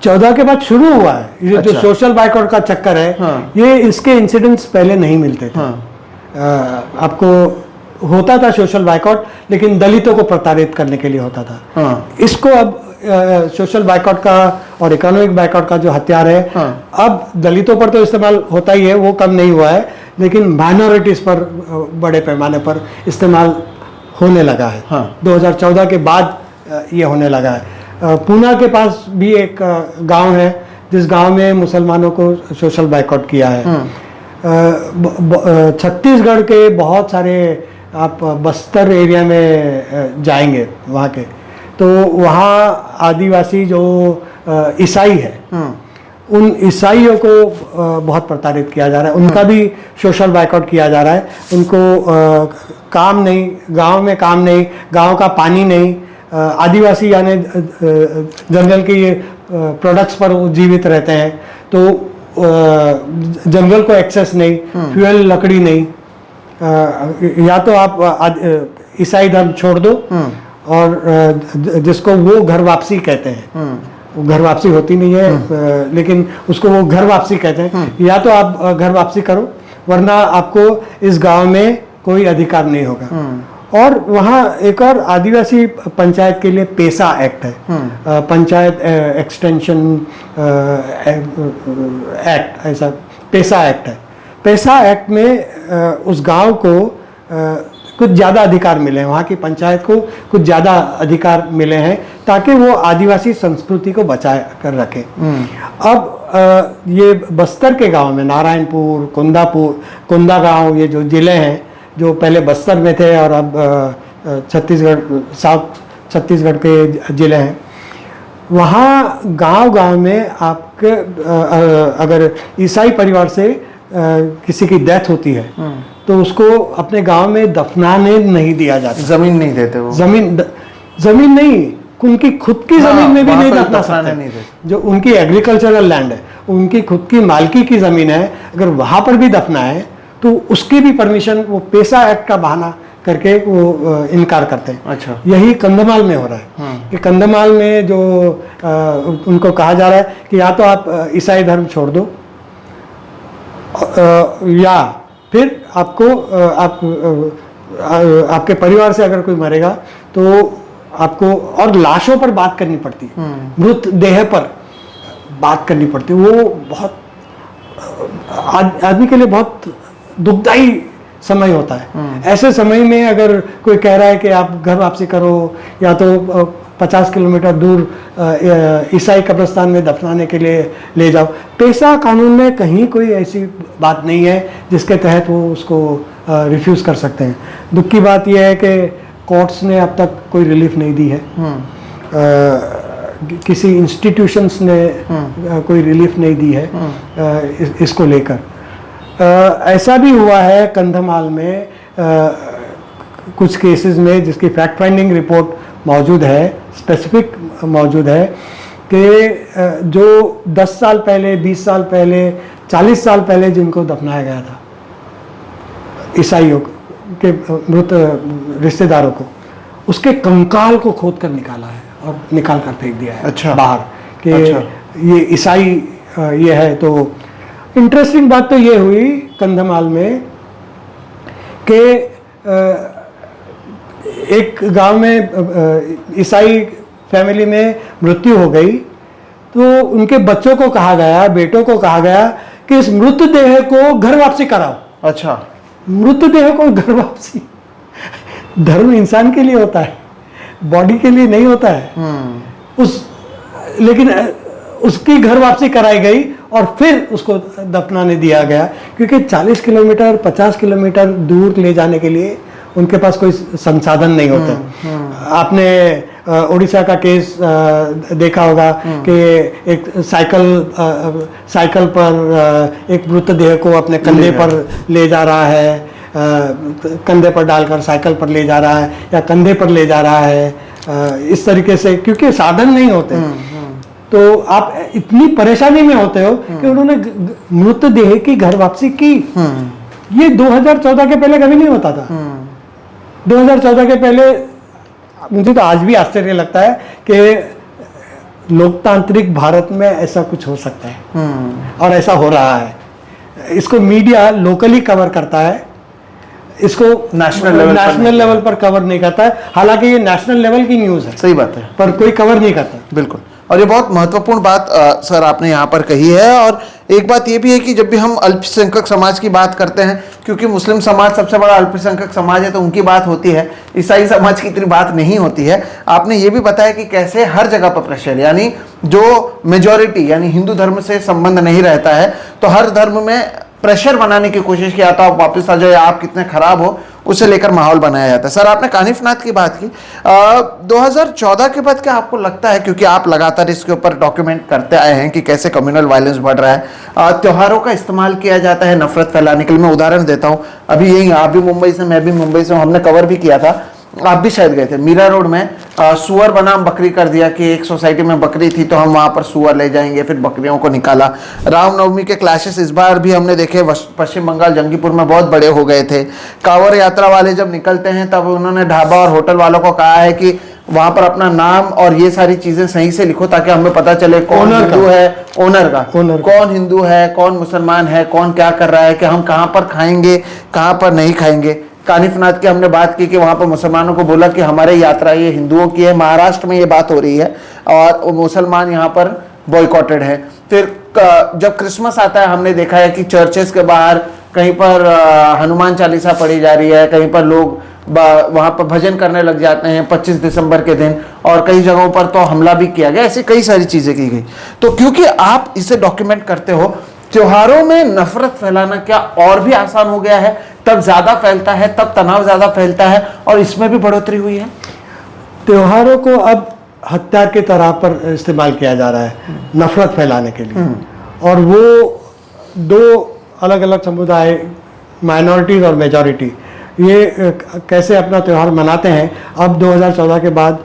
14 के बाद शुरू हुआ है ये। अच्छा। जो सोशल बाइकआउट का चक्कर है, ये इसके इंसिडेंट्स पहले नहीं मिलते थे। आपको होता था सोशल बाइकआउट, लेकिन दलितों को प्रताड़ित करने के लिए होता था। इसको अब सोशल बाइकआउट का और इकोनॉमिक बाइकआउट का जो हथियार है, अब दलितों पर तो इस्तेमाल होता ही है, वो कम नहीं हुआ है, लेकिन माइनॉरिटीज पर बड़े पैमाने पर इस्तेमाल होने लगा है। 2014 के बाद ये होने लगा है। पूना के पास भी एक गांव है, जिस गांव में मुसलमानों को सोशल बाइकआउट किया है। छत्तीसगढ़ के बहुत सारे, आप बस्तर एरिया में जाएंगे वहाँ के, तो वहाँ आदिवासी जो ईसाई है, उन ईसाइयों को बहुत प्रताड़ित किया जा रहा है। उनका भी सोशल बाइकआउट किया जा रहा है। उनको काम नहीं, गांव में काम नहीं, गांव का पानी नहीं। आदिवासी यानी जंगल के प्रोडक्ट्स पर वो जीवित रहते हैं, तो जंगल को एक्सेस नहीं, फ्यूल लकड़ी नहीं। या तो आप ईसाई धर्म छोड़ दो जिसको वो घर वापसी कहते हैं। वो घर वापसी होती नहीं है, लेकिन उसको वो घर वापसी कहते हैं। या तो आप घर वापसी करो, वरना आपको इस गांव में कोई अधिकार नहीं होगा। और वहाँ एक और आदिवासी पंचायत के लिए पेसा एक्ट है, पंचायत एक्सटेंशन एक्ट, ऐसा पेसा एक्ट है। पेसा एक्ट में उस गांव को कुछ ज़्यादा अधिकार मिले हैं, वहाँ की पंचायत को कुछ ज़्यादा अधिकार मिले हैं, ताकि वो आदिवासी संस्कृति को बचा कर रखे। अब ये बस्तर के गांव में नारायणपुर, कुंदा गांव, ये जो ज़िले हैं जो पहले बस्तर में थे और अब छत्तीसगढ़, साउथ छत्तीसगढ़ के ज़िले हैं, वहाँ गांव में आपके अगर ईसाई परिवार से किसी की डेथ होती है तो उसको अपने गांव में दफनाने नहीं दिया जाता। जमीन नहीं देते वो, जमीन नहीं, उनकी खुद की जमीन में भी नहीं दफना सकते। जो उनकी एग्रीकल्चरल लैंड है, उनकी खुद की मालकी की जमीन है, अगर वहां पर भी दफना है तो उसकी भी परमिशन वो पेसा एक्ट का बहाना करके वो इनकार करते हैं। अच्छा, यही कंधमाल में हो रहा है कि कंधमाल में जो उनको कहा जा रहा है कि या तो आप ईसाई धर्म छोड़ दो, या फिर आपको आपके परिवार से अगर कोई मरेगा तो आपको, और लाशों पर बात करनी पड़ती है, मृत देह पर बात करनी पड़ती है। वो बहुत आदमी के लिए बहुत दुखदाई समय होता है। ऐसे समय में अगर कोई कह रहा है कि आप घर वापसी करो, या तो 50 किलोमीटर दूर ईसाई कब्रिस्तान में दफनाने के लिए ले जाओ, पेसा कानून में कहीं कोई ऐसी बात नहीं है जिसके तहत वो उसको रिफ्यूज़ कर सकते हैं। दुख की बात यह है कि कोर्ट्स ने अब तक कोई रिलीफ नहीं दी है, किसी इंस्टीट्यूशंस ने कोई रिलीफ नहीं दी है इसको लेकर। ऐसा भी हुआ है कंधमाल में कुछ केसेस में, जिसकी फैक्ट फाइंडिंग रिपोर्ट मौजूद है, स्पेसिफिक मौजूद है, कि जो 10 साल पहले, 20 साल पहले, 40 साल पहले जिनको दफनाया गया था, ईसाइयों के मृत रिश्तेदारों को, उसके कंकाल को खोद कर निकाला है और निकाल कर फेंक दिया है। अच्छा, बाहर कि ये ईसाई ये है। तो इंटरेस्टिंग बात तो ये हुई कंधमाल में कि एक गांव में ईसाई फैमिली में मृत्यु हो गई, तो उनके बच्चों को कहा गया, बेटों को कहा गया कि इस मृतदेह को घर वापसी कराओ। अच्छा, मृतदेह को घर वापसी, धर्म इंसान के लिए होता है, बॉडी के लिए नहीं होता है। लेकिन उसकी घर वापसी कराई गई और फिर उसको दफनाने दिया गया, क्योंकि 40 किलोमीटर 50 किलोमीटर दूर ले जाने के लिए उनके पास कोई संसाधन नहीं होते। आपने उड़ीसा का केस देखा होगा कि एक साइकिल पर एक मृतदेह को अपने कंधे पर ले जा रहा है, कंधे पर डालकर साइकिल पर ले जा रहा है या कंधे पर ले जा रहा है, इस तरीके से, क्योंकि साधन नहीं होते। तो आप इतनी परेशानी में होते हो कि उन्होंने मृतदेह की घर वापसी की। ये 2014 के पहले कभी नहीं होता था। 2014 के पहले मुझे तो आज भी आश्चर्य लगता है कि लोकतांत्रिक भारत में ऐसा कुछ हो सकता है, और ऐसा हो रहा है। इसको मीडिया लोकली कवर करता है, इसको नेशनल लेवल पर कवर नहीं करता है। हालांकि ये नेशनल लेवल की न्यूज़ है, सही बात है, पर कोई कवर नहीं करता। बिल्कुल। और ये बहुत महत्वपूर्ण बात सर आपने यहाँ पर कही है। और एक बात ये भी है कि जब भी हम अल्पसंख्यक समाज की बात करते हैं, क्योंकि मुस्लिम समाज सबसे बड़ा अल्पसंख्यक समाज है, तो उनकी बात होती है, ईसाई समाज की इतनी बात नहीं होती है। आपने ये भी बताया कि कैसे हर जगह पर प्रेशर, यानी जो मेजॉरिटी यानी हिंदू धर्म से संबंध नहीं रहता है, तो हर धर्म में प्रेशर बनाने की कोशिश की, या तो आप वापस आ जाओ या आप कितने खराब हो, उसे लेकर माहौल बनाया जाता है। सर आपने कानिफ नाथ की बात की, 2014 के बाद क्या आपको लगता है, क्योंकि आप लगातार इसके ऊपर डॉक्यूमेंट करते आए हैं कि कैसे कम्युनल वायलेंस बढ़ रहा है, त्योहारों का इस्तेमाल किया जाता है नफरत फैलाने के लिए। मैं उदाहरण देता हूँ, अभी यही आप भी मुंबई से, मैं भी मुंबई से हूँ, हमने कवर भी किया था, आप भी शायद गए थे, मीरा रोड में सुअर बनाम बकरी कर दिया कि एक सोसाइटी में बकरी थी तो हम वहां पर सुअर ले जाएंगे, फिर बकरियों को निकाला। रामनवमी के क्लैशेस इस बार भी हमने देखे, पश्चिम बंगाल जंगीपुर में बहुत बड़े हो गए थे। कांवड़ यात्रा वाले जब निकलते हैं तब उन्होंने ढाबा और होटल वालों को कहा है कि वहां पर अपना नाम और ये सारी चीजें सही से लिखो ताकि हमें पता चले कौन ओनर हिंदू का। है, ओनर का ओनर का। कौन हिंदू है, कौन मुसलमान है, कौन क्या कर रहा है, कि हम कहाँ पर खाएंगे, कहाँ पर नहीं खाएंगे। कानिफनाथ की हमने बात की कि वहां पर मुसलमानों को बोला कि हमारी यात्रा ये हिंदुओं की है, महाराष्ट्र में ये बात हो रही है और मुसलमान यहाँ पर बॉयकॉटेड है। फिर जब क्रिसमस आता है हमने देखा है कि चर्चेस के बाहर कहीं पर हनुमान चालीसा पढ़ी जा रही है, कहीं पर लोग वहां पर भजन करने लग जाते हैं 25 दिसंबर के दिन, और कई जगहों पर तो हमला भी किया गया। ऐसी कई सारी चीजें की गई। तो क्योंकि आप इसे डॉक्यूमेंट करते हो, त्योहारों में नफरत फैलाना क्या और भी आसान हो गया है? तब ज्यादा फैलता है, तब तनाव ज्यादा फैलता है, और इसमें भी बढ़ोतरी हुई है। त्योहारों को अब हथियार के तरह पर इस्तेमाल किया जा रहा है नफरत फैलाने के लिए। और वो दो अलग अलग समुदाय, माइनॉरिटीज और मेजॉरिटी, ये कैसे अपना त्यौहार मनाते हैं। अब 2014 के बाद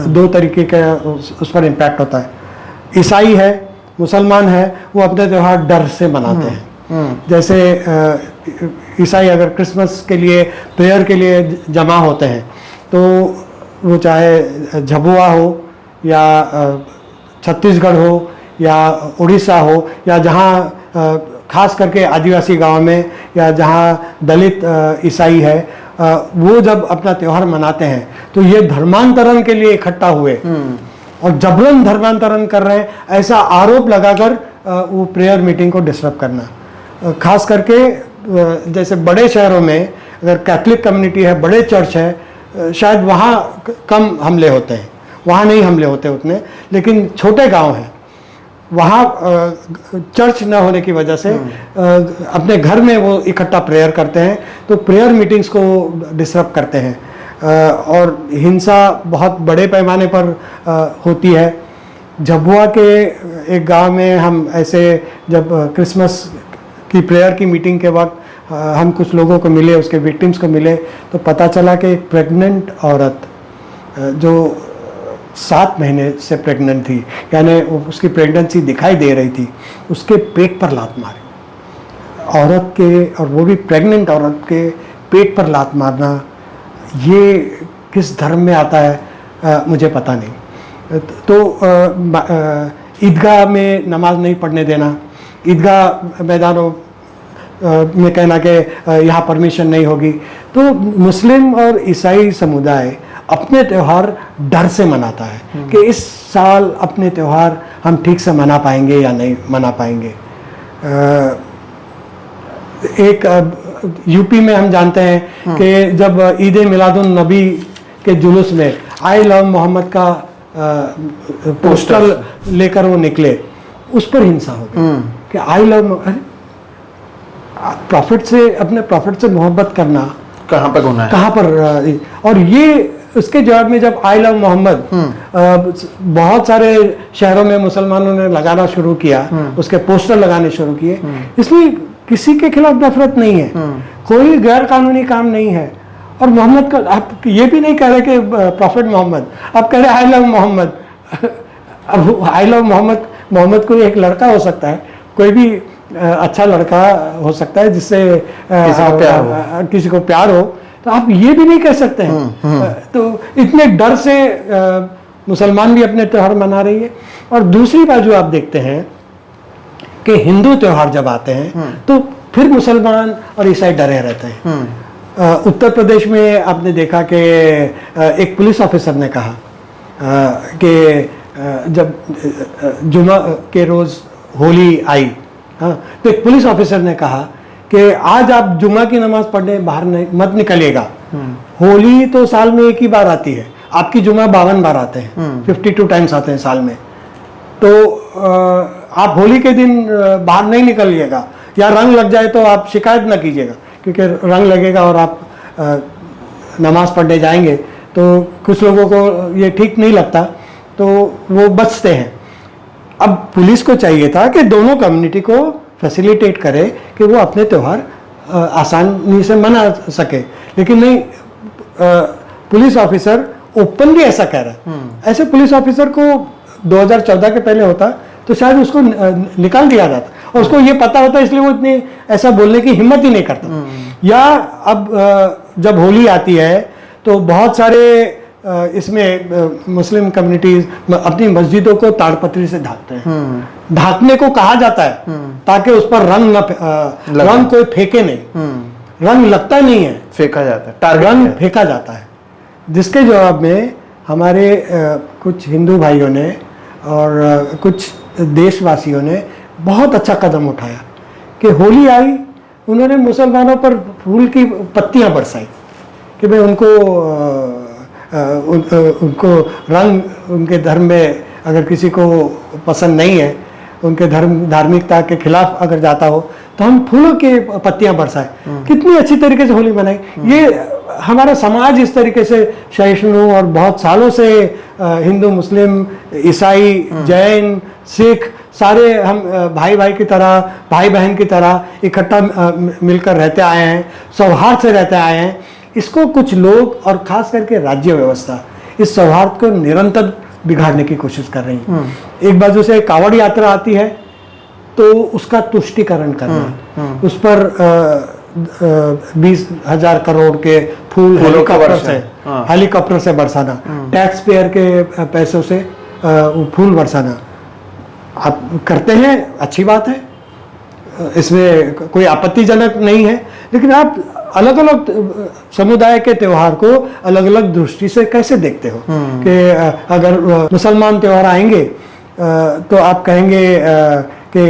दो तरीके का उस पर इम्पैक्ट होता है। ईसाई है, मुसलमान है, वो अपने त्यौहार डर से मनाते हैं। जैसे ईसाई अगर क्रिसमस के लिए प्रेयर के लिए जमा होते हैं तो वो चाहे झबुआ हो या छत्तीसगढ़ हो या उड़ीसा हो या जहाँ खास करके आदिवासी गांव में या जहाँ दलित ईसाई है, वो जब अपना त्यौहार मनाते हैं तो ये धर्मांतरण के लिए इकट्ठा हुए और जबरन धर्मांतरण कर रहे हैं, ऐसा आरोप लगाकर वो प्रेयर मीटिंग को डिस्टर्ब करना। खास करके जैसे बड़े शहरों में अगर कैथलिक कम्युनिटी है, बड़े चर्च है, शायद वहाँ कम हमले होते हैं, वहाँ नहीं हमले होते उतने, लेकिन छोटे गांव हैं वहाँ चर्च न होने की वजह से अपने घर में वो इकट्ठा प्रेयर करते हैं, तो प्रेयर मीटिंग्स को डिस्टर्ब करते हैं और हिंसा बहुत बड़े पैमाने पर होती है। झबुआ के एक गांव में हम ऐसे जब क्रिसमस की प्रेयर की मीटिंग के वक्त हम कुछ लोगों को मिले, उसके विक्टिम्स को मिले, तो पता चला कि एक प्रेग्नेंट औरत जो 7 महीने से प्रेग्नेंट थी, यानी उसकी प्रेगनेंसी दिखाई दे रही थी, उसके पेट पर लात मारी औरत के, और वो भी प्रेग्नेंट औरत के पेट पर लात मारना, ये किस धर्म में आता है मुझे पता नहीं। तो ईदगाह में नमाज नहीं पढ़ने देना, ईदगाह मैदानों में कहना कि यहाँ परमिशन नहीं होगी। तो मुस्लिम और ईसाई समुदाय अपने त्यौहार डर से मनाता है कि इस साल अपने त्यौहार हम ठीक से मना पाएंगे या नहीं मना पाएंगे। एक यूपी में हम जानते हैं कि जब ईद मिलादुन नबी के जुलूस में आई लव मोहम्मद का पोस्टर लेकर वो निकले, उस पर हिंसा हो गई कि आई लव, प्रॉफिट से, अपने प्रॉफिट से मोहब्बत करना कहाँ पर गुनाह है? कहाँ पर? और ये उसके जवाब में जब आई लव मोहम्मद बहुत सारे शहरों में मुसलमानों ने लगाना शुरू किया, उसके पोस्टर लगाने शुरू किए, इसमें किसी के खिलाफ नफरत नहीं है, कोई गैर कानूनी काम नहीं है। और मोहम्मद का आप ये भी नहीं कह रहे कि प्रॉफिट मोहम्मद, आप कह रहे आई लव मोहम्मद। अब आई लव मोहम्मद, मोहम्मद कोई एक लड़का हो सकता है, कोई भी अच्छा लड़का हो सकता है जिससे किसी को प्यार हो, तो आप ये भी नहीं कह सकते हैं। तो इतने डर से मुसलमान भी अपने त्यौहार मना रही है। और दूसरी बाजू आप देखते हैं कि हिंदू त्यौहार जब आते हैं तो फिर मुसलमान और ईसाई डरे रहते हैं। उत्तर प्रदेश में आपने देखा कि एक पुलिस ऑफिसर ने कहा कि जब जुमा के रोज़ होली आई, हाँ, तो एक पुलिस ऑफिसर ने कहा कि आज आप जुमा की नमाज पढ़ने बाहर मत निकलिएगा, होली तो साल में एक ही बार आती है, आपकी जुमा 52 बार आते हैं, 52 टाइम्स आते हैं साल में, तो आप होली के दिन बाहर नहीं निकलिएगा, या रंग लग जाए तो आप शिकायत ना कीजिएगा, क्योंकि रंग लगेगा और आप नमाज पढ़ने जाएंगे तो कुछ लोगों को ये ठीक नहीं लगता, तो वो बचते हैं। अब पुलिस को चाहिए था कि दोनों कम्युनिटी को फैसिलिटेट करे कि वो अपने त्यौहार आसानी से मना सके, लेकिन नहीं, पुलिस ऑफिसर ओपनली ऐसा कह रहा है। ऐसे पुलिस ऑफिसर को 2014 के पहले होता तो शायद उसको निकाल दिया जाता, और उसको ये पता होता, इसलिए वो इतनी ऐसा बोलने की हिम्मत ही नहीं करता। या अब जब होली आती है तो बहुत सारे इसमें मुस्लिम कम्युनिटीज अपनी मस्जिदों को ताड़पत्री से ढाकते हैं। ढाकने को कहा जाता है ताकि उस पर रंग रंग कोई फेंके नहीं, रंग लगता नहीं है, फेंका जाता है, रंग फेंका जाता है। जिसके जवाब में हमारे कुछ हिंदू भाइयों ने और कुछ देशवासियों ने बहुत अच्छा कदम उठाया कि होली आई, उन्होंने मुसलमानों पर फूल की पत्तियां बरसाई कि भाई उनको रंग, उनके धर्म में अगर किसी को पसंद नहीं है, उनके धार्मिकता के खिलाफ अगर जाता हो तो हम फूलों की पत्तियां बरसाएं। कितनी अच्छी तरीके से होली मनाई। ये हमारा समाज इस तरीके से सहिष्णु और बहुत सालों से हिंदू, मुस्लिम, ईसाई, जैन, सिख सारे हम भाई भाई की तरह, भाई बहन की तरह इकट्ठा मिलकर रहते आए हैं, सौहार्द से रहते आए हैं। इसको कुछ लोग और खास करके राज्य व्यवस्था इस सौहार्द को निरंतर बिगाड़ने की कोशिश कर रही है। एक बाजू से कावड़ यात्रा आती है तो उसका तुष्टीकरण करना, उस पर 20,000 करोड़ के फूल हेलीकॉप्टर से बरसाना, टैक्स पेयर के पैसों से फूल बरसाना। आप करते हैं, अच्छी बात है, इसमें कोई आपत्तिजनक नहीं है, लेकिन आप अलग अलग समुदाय के त्योहार को अलग अलग दृष्टि से कैसे देखते हो कि अगर मुसलमान त्योहार आएंगे तो आप कहेंगे कि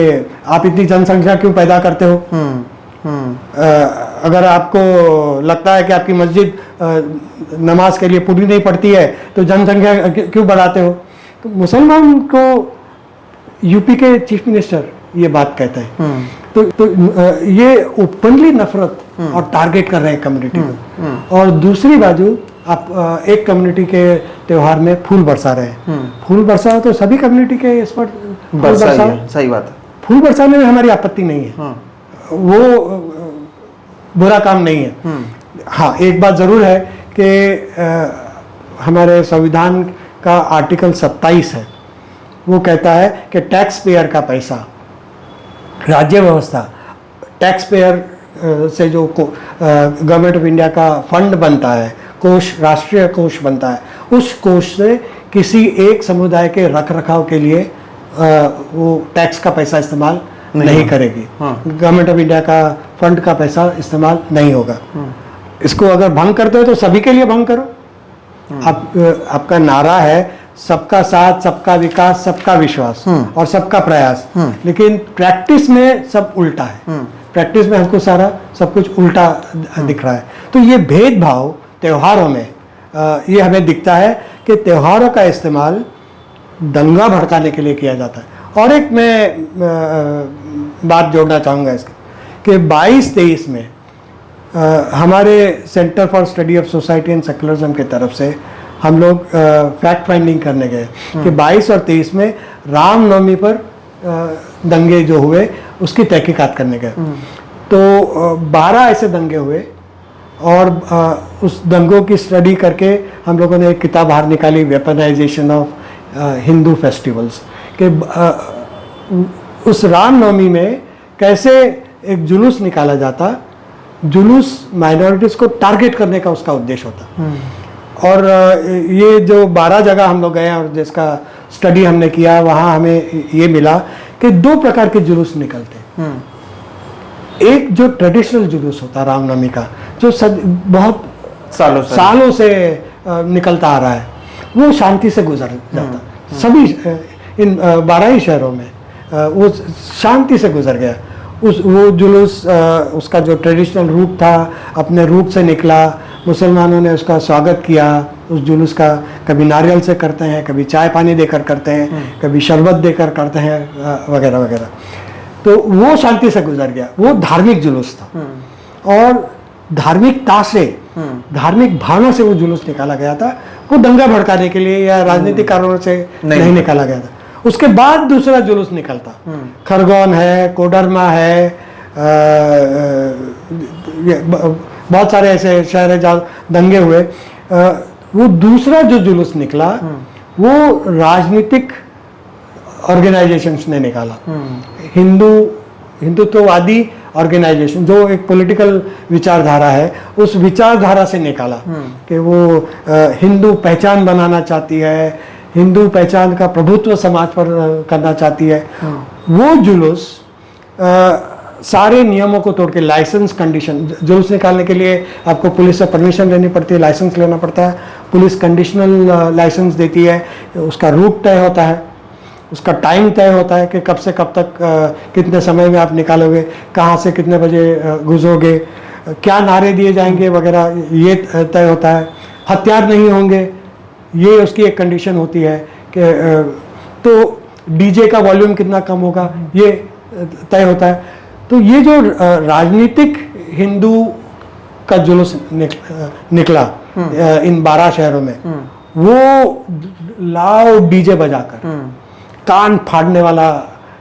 आप इतनी जनसंख्या क्यों पैदा करते हो। अगर आपको लगता है कि आपकी मस्जिद नमाज के लिए पूरी नहीं पड़ती है तो जनसंख्या क्यों बढ़ाते हो। तो मुसलमान को यूपी के चीफ मिनिस्टर ये बात कहते हैं। तो ये ओपनली नफरत और टारगेट कर रहे हैं कम्युनिटी को। और दूसरी बाजू आप एक कम्युनिटी के त्योहार में फूल बरसा रहे हैं। फूल बरसाओ तो सभी कम्युनिटी के इस पर बरसाओ, सही बात है। फूल बरसाने में हमारी आपत्ति नहीं है, वो बुरा काम नहीं है। हाँ, एक बात जरूर है कि हमारे संविधान का आर्टिकल 27 है, वो कहता है कि टैक्स पेयर का पैसा, राज्य व्यवस्था, टैक्स पेयर से जो गवर्नमेंट ऑफ इंडिया का फंड बनता है, कोष, राष्ट्रीय कोष बनता है, उस कोष से किसी एक समुदाय के रख रखाव के लिए वो टैक्स का पैसा इस्तेमाल नहीं करेगी। गवर्नमेंट ऑफ इंडिया का फंड का पैसा इस्तेमाल नहीं होगा। इसको अगर भंग करते हो तो सभी के लिए भंग करो। आपका नारा है सबका साथ, सबका विकास, सबका विश्वास और सबका प्रयास, लेकिन प्रैक्टिस में सब उल्टा है। प्रैक्टिस में हमको सारा सब कुछ उल्टा दिख रहा है। तो ये भेदभाव त्योहारों में ये हमें दिखता है कि त्योहारों का इस्तेमाल दंगा भड़काने के लिए किया जाता है। और एक मैं बात जोड़ना चाहूँगा इसके कि 22-23 में हमारे centre for study of society and secularism की तरफ से हम लोग फैक्ट फाइंडिंग करने गए कि 22 और 23 में रामनवमी पर दंगे जो हुए उसकी तहकीकात करने गए। तो 12 ऐसे दंगे हुए और उस दंगों की स्टडी करके हम लोगों ने एक किताब बाहर निकाली, वेपनाइजेशन ऑफ हिंदू फेस्टिवल्स, कि उस रामनवमी में कैसे एक जुलूस निकाला जाता, जुलूस माइनॉरिटीज़ को टारगेट करने का उसका उद्देश्य होता। और ये जो 12 जगह हम लोग गए और जिसका स्टडी हमने किया, वहाँ हमें ये मिला कि 2 प्रकार के जुलूस निकलते हैं। एक जो ट्रेडिशनल जुलूस होता है रामनवमी का, जो बहुत सालों से निकलता आ रहा है, वो शांति से गुजर जाता। सभी इन 12 ही शहरों में वो शांति से गुजर गया। वो जुलूस उसका जो ट्रेडिशनल रूट था अपने रूट से निकला, मुसलमानों ने उसका स्वागत किया। उस जुलूस का कभी नारियल से करते हैं, कभी चाय पानी देकर करते हैं, कभी शरबत देकर करते हैं, वगैरह वगैरह। तो वो शांति से गुजर गया, वो धार्मिक जुलूस था। और धार्मिकता से, धार्मिक भावना से वो जुलूस निकाला गया था। वो दंगा भड़काने के लिए या राजनीतिक कारणों से नहीं निकाला गया था। उसके बाद दूसरा जुलूस निकलता, खरगोन है, कोडरमा है, बहुत सारे ऐसे शहर है जहाँ दंगे हुए। वो दूसरा जो जुलूस निकला वो राजनीतिक ऑर्गेनाइजेशंस ने निकाला, हिंदुत्ववादी ऑर्गेनाइजेशन जो एक पॉलिटिकल विचारधारा है, उस विचारधारा से निकाला कि वो हिंदू पहचान बनाना चाहती है, हिंदू पहचान का प्रभुत्व समाज पर करना चाहती है। वो जुलूस सारे नियमों को तोड़ के, लाइसेंस कंडीशन, जुलूस निकालने के लिए आपको पुलिस से परमिशन लेनी पड़ती है, लाइसेंस लेना पड़ता है, पुलिस कंडीशनल लाइसेंस देती है, उसका रूट तय होता है, उसका टाइम तय होता है कि कब से कब तक कितने समय में आप निकालोगे, कहाँ से कितने बजे गुजरोगे, क्या नारे दिए जाएंगे वगैरह, ये तय होता है। हथियार नहीं होंगे, ये उसकी एक कंडीशन होती है कि तो डीजे का वॉल्यूम कितना कम होगा, ये तय होता है। तो ये जो राजनीतिक हिंदू का जुलूस निकला इन 12 शहरों में, वो लाउड डीजे बजाकर, कान फाड़ने वाला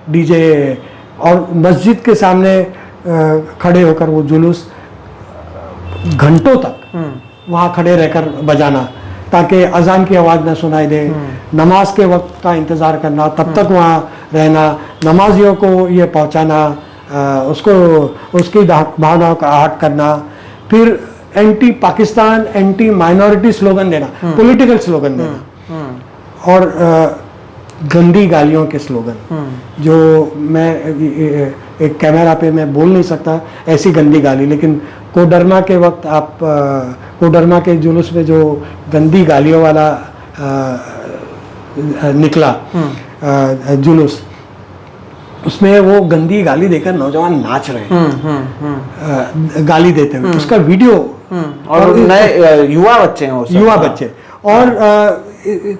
डीजे, और मस्जिद के सामने खड़े होकर वो जुलूस घंटों तक वहाँ खड़े रहकर बजाना, ताकि अजान की आवाज़ न सुनाई दे, नमाज के वक्त का इंतज़ार करना, तब तक वहाँ रहना, नमाजियों को ये पहुँचाना, उसको उसकी भावनाओं का आहट करना, फिर anti Pakistan, anti minority slogan देना, पॉलिटिकल स्लोगन देना, और गंदी गालियों के स्लोगन, जो मैं एक कैमरा पे मैं बोल नहीं सकता ऐसी गंदी गाली, लेकिन कोडरमा के वक्त आप कोडरमा के जुलूस में जो गंदी गालियों वाला निकला जुलूस, उसमें वो गंदी गाली देकर नौजवान नाच रहे हैं, गाली देते हुए, उसका वीडियो, और नए युवा बच्चे हैं, युवा बच्चे, और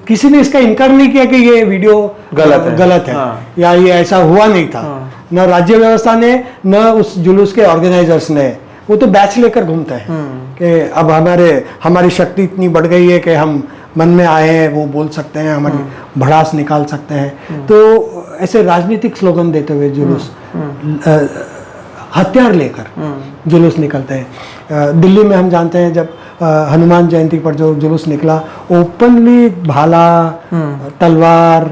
किसी ने इसका इनकार नहीं किया कि ये वीडियो गलत है, या ये ऐसा हुआ नहीं था। न राज्य व्यवस्था ने, न उस जुलूस के ऑर्गेनाइजर्स ने, वो तो बैच लेकर घूमते हैं कि अब हमारी शक्ति इतनी बढ़ गई है कि हम मन में आए हैं वो बोल सकते हैं, हमारी भड़ास निकाल सकते हैं। तो ऐसे राजनीतिक स्लोगन देते हुए जुलूस, हथियार लेकर जुलूस निकलते हैं। दिल्ली में हम जानते हैं जब हनुमान जयंती पर जो जुलूस निकला, ओपनली भाला, तलवार,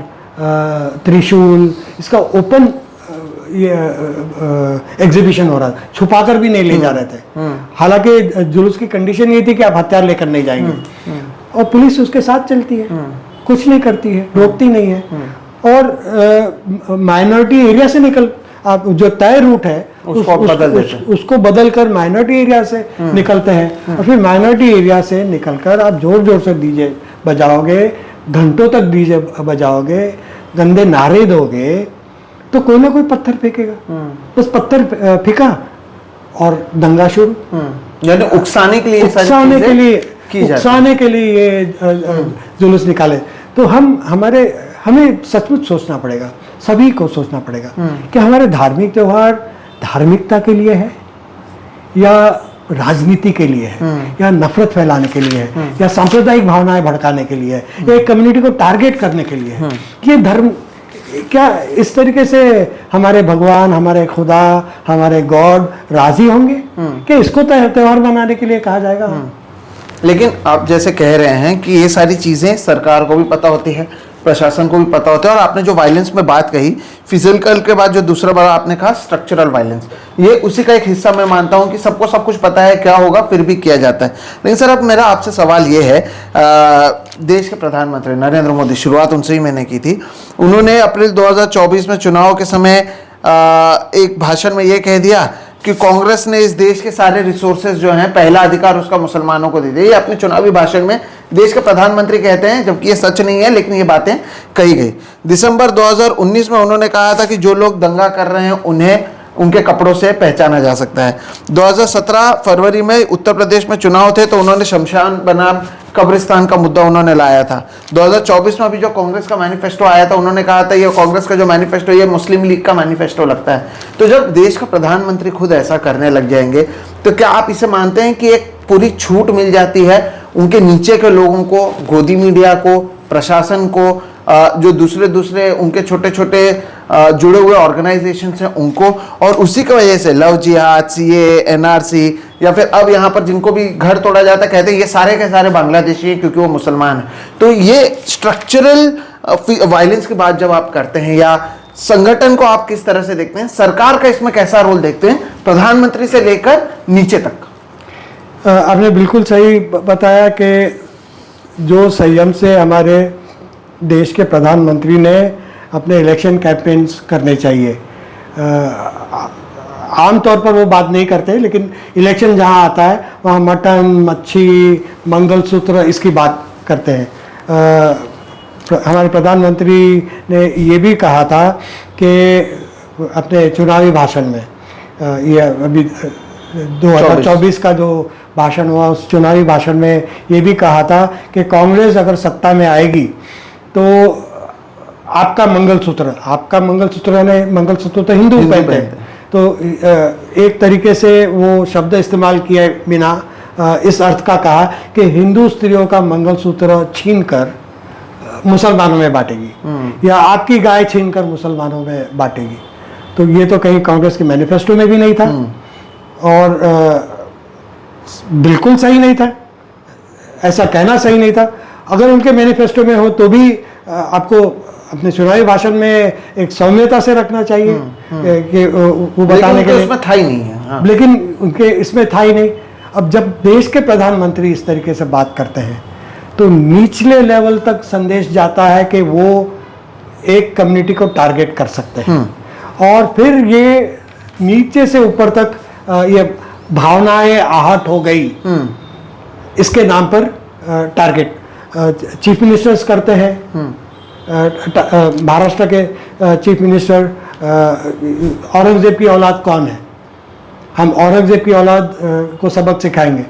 त्रिशूल, इसका ओपन ये एग्जीबिशन हो रहा था, छुपाकर भी नहीं ले जा रहे थे। हालांकि जुलूस की कंडीशन ये थी कि आप हथियार लेकर नहीं जाएंगे, और पुलिस उसके साथ चलती है, कुछ नहीं करती है, रोकती नहीं है। और माइनॉरिटी एरिया से निकल, आप जो तय रूट है उसको बदल कर माइनॉरिटी एरिया से निकलते हैं, और फिर माइनॉरिटी एरिया से निकलकर आप जोर जोर से डीजे बजाओगे, घंटों तक डीजे बजाओगे, गंदे नारे दोगे, तो कोई ना कोई पत्थर फेंकेगा। बस पत्थर फेंका और दंगा शुरू, यानी उकसाने के लिए ये जुलूस निकाले। तो हमें सचमुच सोचना पड़ेगा, सभी को सोचना पड़ेगा कि हमारे धार्मिक त्योहार धार्मिकता के लिए है, या राजनीति के लिए है, या नफरत फैलाने के लिए है, या सांप्रदायिक भावनाएं भड़काने के लिए है, या एक कम्युनिटी को टारगेट करने के लिए है। ये धर्म क्या इस तरीके से हमारे भगवान, हमारे खुदा, हमारे गॉड राजी होंगे कि इसको त्योहार मनाने के लिए कहा जाएगा? लेकिन आप जैसे कह रहे हैं कि ये सारी चीजें सरकार को भी पता होती है, प्रशासन को भी पता होता है, और आपने जो वायलेंस में बात कही, फिजिकल के बाद जो दूसरा बड़ा आपने कहा स्ट्रक्चरल वायलेंस, ये उसी का एक हिस्सा मैं मानता हूं कि सबको सब कुछ पता है क्या होगा, फिर भी किया जाता है। लेकिन सर, अब मेरा आपसे सवाल ये है, देश के प्रधानमंत्री नरेंद्र मोदी, शुरुआत उनसे ही मैंने की थी, उन्होंने अप्रैल 2024 में चुनाव के समय एक भाषण में ये कह दिया कि कांग्रेस ने इस देश के सारे रिसोर्सेज जो हैं, पहला अधिकार उसका मुसलमानों को दे दिया। ये अपने चुनावी भाषण में देश के प्रधानमंत्री कहते हैं, जबकि ये सच नहीं है, लेकिन ये बातें कही गई। दिसंबर 2019 में उन्होंने कहा था कि जो लोग दंगा कर रहे हैं उन्हें उनके कपड़ों से पहचाना जा सकता है। 2017 फरवरी में उत्तर प्रदेश में चुनाव थे, तो उन्होंने शमशान बनाम कब्रिस्तान का मुद्दा उन्होंने लाया था। 2024 में अभी जो कांग्रेस का मैनिफेस्टो आया था, उन्होंने कहा था ये कांग्रेस का जो मैनिफेस्टो, ये मुस्लिम लीग का मैनिफेस्टो लगता है। तो जब देश का प्रधानमंत्री खुद ऐसा करने लग जाएंगे, तो क्या आप इसे मानते हैं कि एक पूरी छूट मिल जाती है उनके नीचे के लोगों को, गोदी मीडिया को, प्रशासन को, जो दूसरे उनके छोटे छोटे जुड़े हुए ऑर्गेनाइजेशन हैं उनको, और उसी की वजह से लव जिहाद, सीए, एनआरसी, या फिर अब यहाँ पर जिनको भी घर तोड़ा जाता है कहते हैं ये सारे के सारे बांग्लादेशी हैं क्योंकि वो मुसलमान हैं। तो ये स्ट्रक्चरल वायलेंस की बात जब आप करते हैं, या संगठन को आप किस तरह से देखते हैं, सरकार का इसमें कैसा रोल देखते हैं, प्रधानमंत्री से लेकर नीचे तक? आपने बिल्कुल सही बताया कि जो संयम से हमारे देश के प्रधानमंत्री ने अपने इलेक्शन कैंपेन्स करने चाहिए, आमतौर पर वो बात नहीं करते, लेकिन इलेक्शन जहाँ आता है वहाँ मटन, मच्छी, मंगलसूत्र इसकी बात करते हैं। हमारे प्रधानमंत्री ने ये भी कहा था कि अपने चुनावी भाषण में, ये अभी 2024 का जो भाषण हुआ उस चुनावी भाषण में ये भी कहा था कि कांग्रेस अगर सत्ता में आएगी तो आपका मंगलसूत्र यानी मंगलसूत्र तो हिंदू पहनते हैं, तो एक तरीके से वो शब्द इस्तेमाल किए बिना इस अर्थ का कहा कि हिंदू स्त्रियों का मंगलसूत्र छीनकर मुसलमानों में बांटेगी या आपकी गाय छीनकर मुसलमानों में बांटेगी। तो ये तो कहीं कांग्रेस के मैनिफेस्टो में भी नहीं था और बिल्कुल सही नहीं था, ऐसा कहना सही नहीं था। अगर उनके मैनिफेस्टो में हो तो भी आपको अपने चुनावी भाषण में एक सौम्यता से रखना चाहिए कि वो बताने के लिए, उसमें था ही नहीं है। हाँ। लेकिन उनके इसमें था ही नहीं। अब जब देश के प्रधानमंत्री इस तरीके से बात करते हैं तो निचले लेवल तक संदेश जाता है कि वो एक कम्युनिटी को टारगेट कर सकते हैं और फिर ये नीचे से ऊपर तक ये भावनाएं आहट हो गई इसके नाम पर टारगेट चीफ मिनिस्टर्स करते हैं। महाराष्ट्र के चीफ मिनिस्टर औरंगजेब की औलाद कौन है, हम औरंगजेब की औलाद को सबक सिखाएंगे।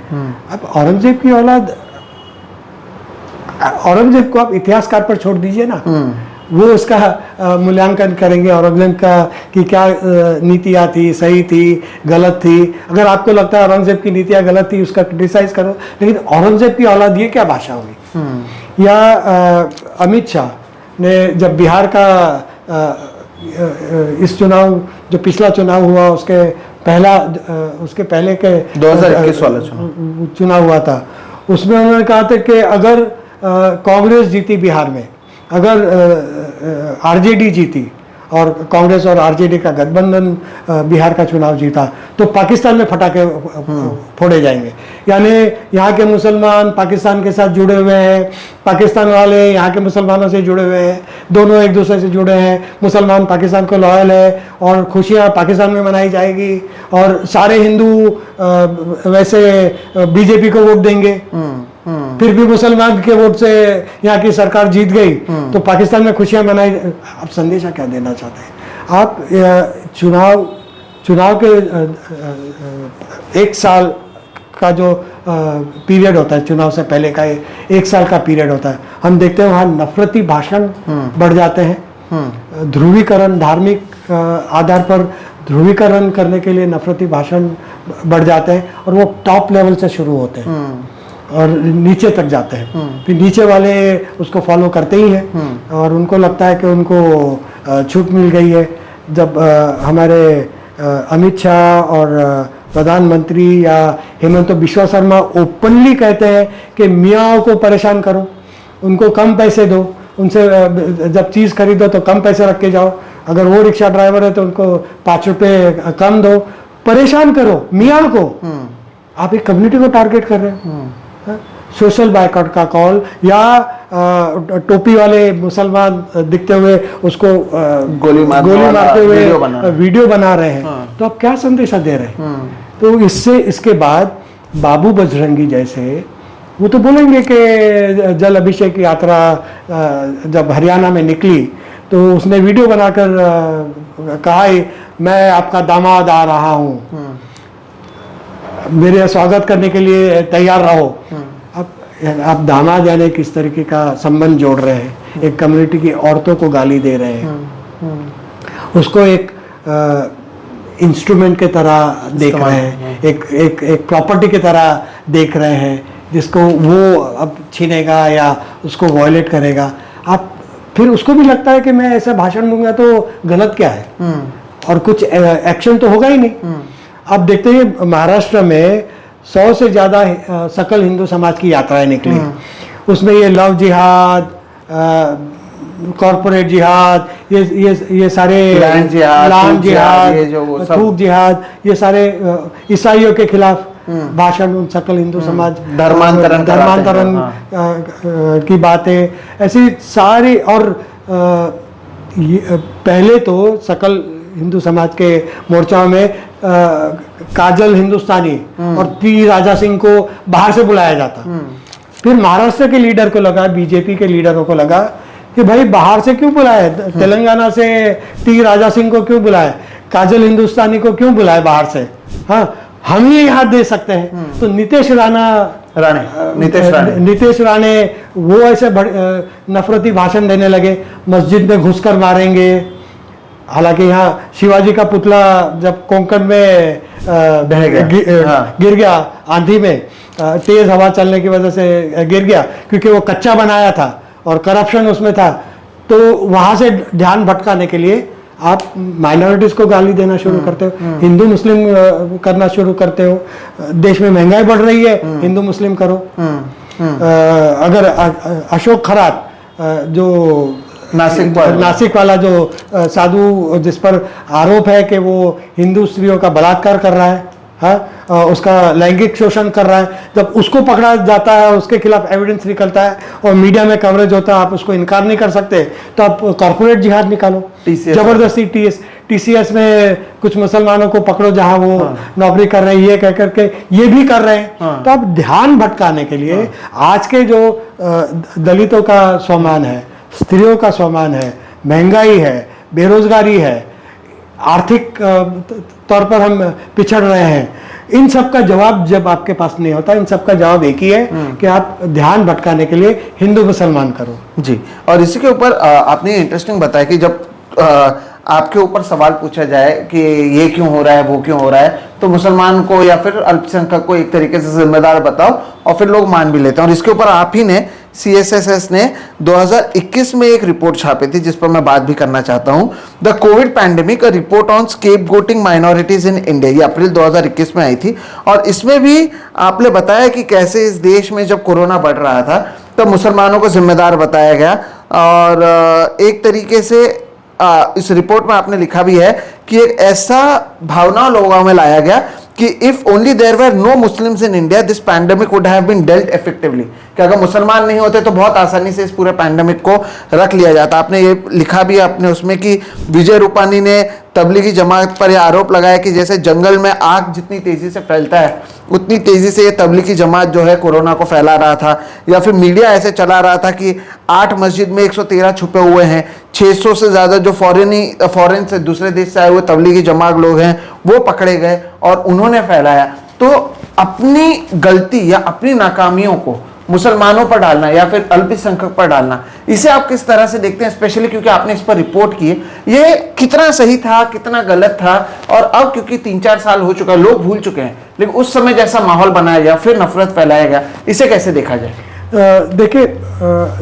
अब औरंगजेब की औलाद, औरंगजेब को आप इतिहासकार पर छोड़ दीजिए ना, वो उसका मूल्यांकन करेंगे औरंगजेब का कि क्या नीतियाँ थी, सही थी, गलत थी। अगर आपको लगता है औरंगजेब की नीतियाँ गलत थी उसका क्रिटिसाइज करो, लेकिन औरंगजेब की औलाद ये क्या भाषा हुई। या अमित शाह ने जब बिहार का इस चुनाव, जो पिछला चुनाव हुआ उसके पहले के 2021 वाला चुनाव हुआ था, उसमें उन्होंने कहा था कि अगर कांग्रेस जीती बिहार में, अगर आरजेडी जीती और कांग्रेस और आरजेडी का गठबंधन बिहार का चुनाव जीता तो पाकिस्तान में फटाके फोड़े जाएंगे। यानी यहाँ के मुसलमान पाकिस्तान के साथ जुड़े हुए हैं, पाकिस्तान वाले यहाँ के मुसलमानों से जुड़े हुए हैं, दोनों एक दूसरे से जुड़े हैं, मुसलमान पाकिस्तान को लॉयल है और खुशियाँ पाकिस्तान में मनाई जाएगी और सारे हिंदू वैसे बीजेपी को वोट देंगे। फिर भी मुसलमान के वोट से यहाँ की सरकार जीत गई तो पाकिस्तान में खुशियां मनाई। आप संदेशा क्या देना चाहते हैं? आप चुनाव के एक साल का जो पीरियड होता है, चुनाव से पहले का एक साल का पीरियड होता है, हम देखते हैं वहाँ नफरती भाषण बढ़ जाते हैं। ध्रुवीकरण, धार्मिक आधार पर ध्रुवीकरण करने के लिए नफरती भाषण बढ़ जाते हैं और वो टॉप लेवल से शुरू होते हैं और नीचे तक जाते हैं। फिर नीचे वाले उसको फॉलो करते ही हैं और उनको लगता है कि उनको छूट मिल गई है। जब हमारे अमित शाह और प्रधानमंत्री या हेमंत बिश्वा शर्मा ओपनली कहते हैं कि मियाँ को परेशान करो, उनको कम पैसे दो, उनसे जब चीज़ खरीदो तो कम पैसे रख के जाओ, अगर वो रिक्शा ड्राइवर है तो उनको 5 रुपये कम दो, परेशान करो मियाँ को। आप एक कम्युनिटी को टारगेट कर रहे हैं। सोशल बायकॉट का कॉल या टोपी वाले मुसलमान दिखते हुए उसको गोली मारते हुए वीडियो बना रहे हैं। तो आप क्या संदेशा दे रहे हैं? तो इसके बाद बाबू बजरंगी जैसे वो तो बोलेंगे कि जल अभिषेक यात्रा जब हरियाणा में निकली तो उसने वीडियो बनाकर कहा मैं आपका दामाद आ रहा हूँ, मेरे स्वागत करने के लिए तैयार रहो। अब आप दामाद यानी किस तरीके का संबंध जोड़ रहे हैं, एक कम्युनिटी की औरतों को गाली दे रहे हैं, उसको एक इंस्ट्रूमेंट के तरह देख रहे हैं, एक प्रॉपर्टी की तरह देख रहे हैं जिसको वो अब छीनेगा या उसको वायलेट करेगा। आप फिर उसको भी लगता है कि मैं ऐसा भाषण दूंगा तो गलत क्या है और कुछ एक्शन तो होगा ही नहीं। अब देखते हैं महाराष्ट्र में 100 से ज़्यादा सकल हिंदू समाज की यात्राएं निकली, उसमें ये लव जिहाद, कॉरपोरेट जिहाद, ये सारे लैंड जिहाद, लैंड थूक जिहाद, जिहाद, ये जो वो सब- थूक जिहाद, ये सारे ईसाइयों के खिलाफ भाषण उन सकल हिंदू समाज धर्मांतरण कराते हैं, हाँ। की बातें, ऐसी सारी। और पहले तो सकल हिंदू समाज के मोर्चाओं में काजल हिंदुस्तानी और टी राजा सिंह को बाहर से बुलाया जाता। फिर महाराष्ट्र के लीडर को लगा, बीजेपी के लीडरों को लगा कि भाई बाहर से क्यों बुलाए, तेलंगाना से टी राजा सिंह को क्यों बुलाए, काजल हिंदुस्तानी को क्यों बुलाए बाहर से, हाँ हम ही यहाँ दे सकते हैं। तो नीतीश राणे वो ऐसे नफरती भाषण देने लगे, मस्जिद में घुसकर मारेंगे। हालांकि यहाँ शिवाजी का पुतला जब कोंकण में गिर गया आंधी में, तेज हवा चलने की वजह से गिर गया, क्योंकि वो कच्चा बनाया था और करप्शन उसमें था। तो वहां से ध्यान भटकाने के लिए आप माइनॉरिटीज को गाली देना शुरू करते हो, हिंदू मुस्लिम करना शुरू करते हो। देश में महंगाई बढ़ रही है, हिंदू मुस्लिम करो। अगर अशोक खरात जो नासिक वाला जो साधु, जिस पर आरोप है कि वो हिंदू स्त्रियों का बलात्कार कर रहा है, हाँ, उसका लैंगिक शोषण कर रहा है, जब उसको पकड़ा जाता है, उसके खिलाफ एविडेंस निकलता है और मीडिया में कवरेज होता है, आप उसको इनकार नहीं कर सकते, तो आप कॉर्पोरेट जिहाद निकालो, जबरदस्ती टीसीएस में कुछ मुसलमानों को पकड़ो जहां वो नौकरी कर रहे हैं, ये कह करके ये भी कर रहे हैं। तो आप ध्यान भटकाने के लिए आज के जो दलितों का स्वाभिमान है, स्त्रियों का स्वाभिमान है, महंगाई है, बेरोजगारी है, आर्थिक तौर पर हम पिछड़ रहे हैं, इन सब का जवाब जब आपके पास नहीं होता, इन सब का जवाब एक ही है कि आप ध्यान भटकाने के लिए हिंदू मुसलमान करो। जी। और इसी के ऊपर आपने इंटरेस्टिंग बताया कि जब आपके ऊपर सवाल पूछा जाए कि ये क्यों हो रहा है, वो क्यों हो रहा है, तो मुसलमान को या फिर अल्पसंख्यक को एक तरीके से जिम्मेदार बताओ और फिर लोग मान भी लेते हैं। और इसके ऊपर आप ही ने CSSS ने 2021 में एक रिपोर्ट छापी थी, जिस पर मैं बात भी करना चाहता हूं, the covid pandemic, a report on scapegoating minorities in India. ये अप्रैल 2021 में आई थी और इसमें भी आपने बताया कि कैसे इस देश में जब कोरोना बढ़ रहा था तब मुसलमानों को जिम्मेदार बताया गया। और एक तरीके से इस रिपोर्ट में आपने लिखा भी है कि एक ऐसा भावना लोगों में लाया गया कि if only there were no Muslims in India this pandemic would have been dealt effectively, कि अगर मुसलमान नहीं होते तो बहुत आसानी से इस पूरे पैंडेमिक को रख लिया जाता। आपने ये लिखा भी आपने उसमें कि विजय रूपानी ने तबलीगी जमात पर यह आरोप लगाया कि जैसे जंगल में आग जितनी तेजी से फैलता है उतनी तेजी से ये तबलीगी जमात जो है कोरोना को फैला रहा था। या फिर मीडिया ऐसे चला रहा था कि 8 मस्जिद में 113 छुपे हुए हैं, 600 से ज़्यादा जो फॉरेन से दूसरे देश से आए हुए तबलीगी जमात लोग हैं वो पकड़े गए और उन्होंने फैलाया। तो अपनी गलती या अपनी नाकामियों को मुसलमानों पर डालना या फिर अल्पसंख्यक पर डालना, इसे आप किस तरह से देखते हैं, स्पेशली क्योंकि आपने इस पर रिपोर्ट की है, ये कितना सही था, कितना गलत था? और अब क्योंकि 3-4 साल हो चुका है, लोग भूल चुके हैं, लेकिन उस समय जैसा माहौल बनाया गया, फिर नफरत फैलाया गया, इसे कैसे देखा जाए? देखिए,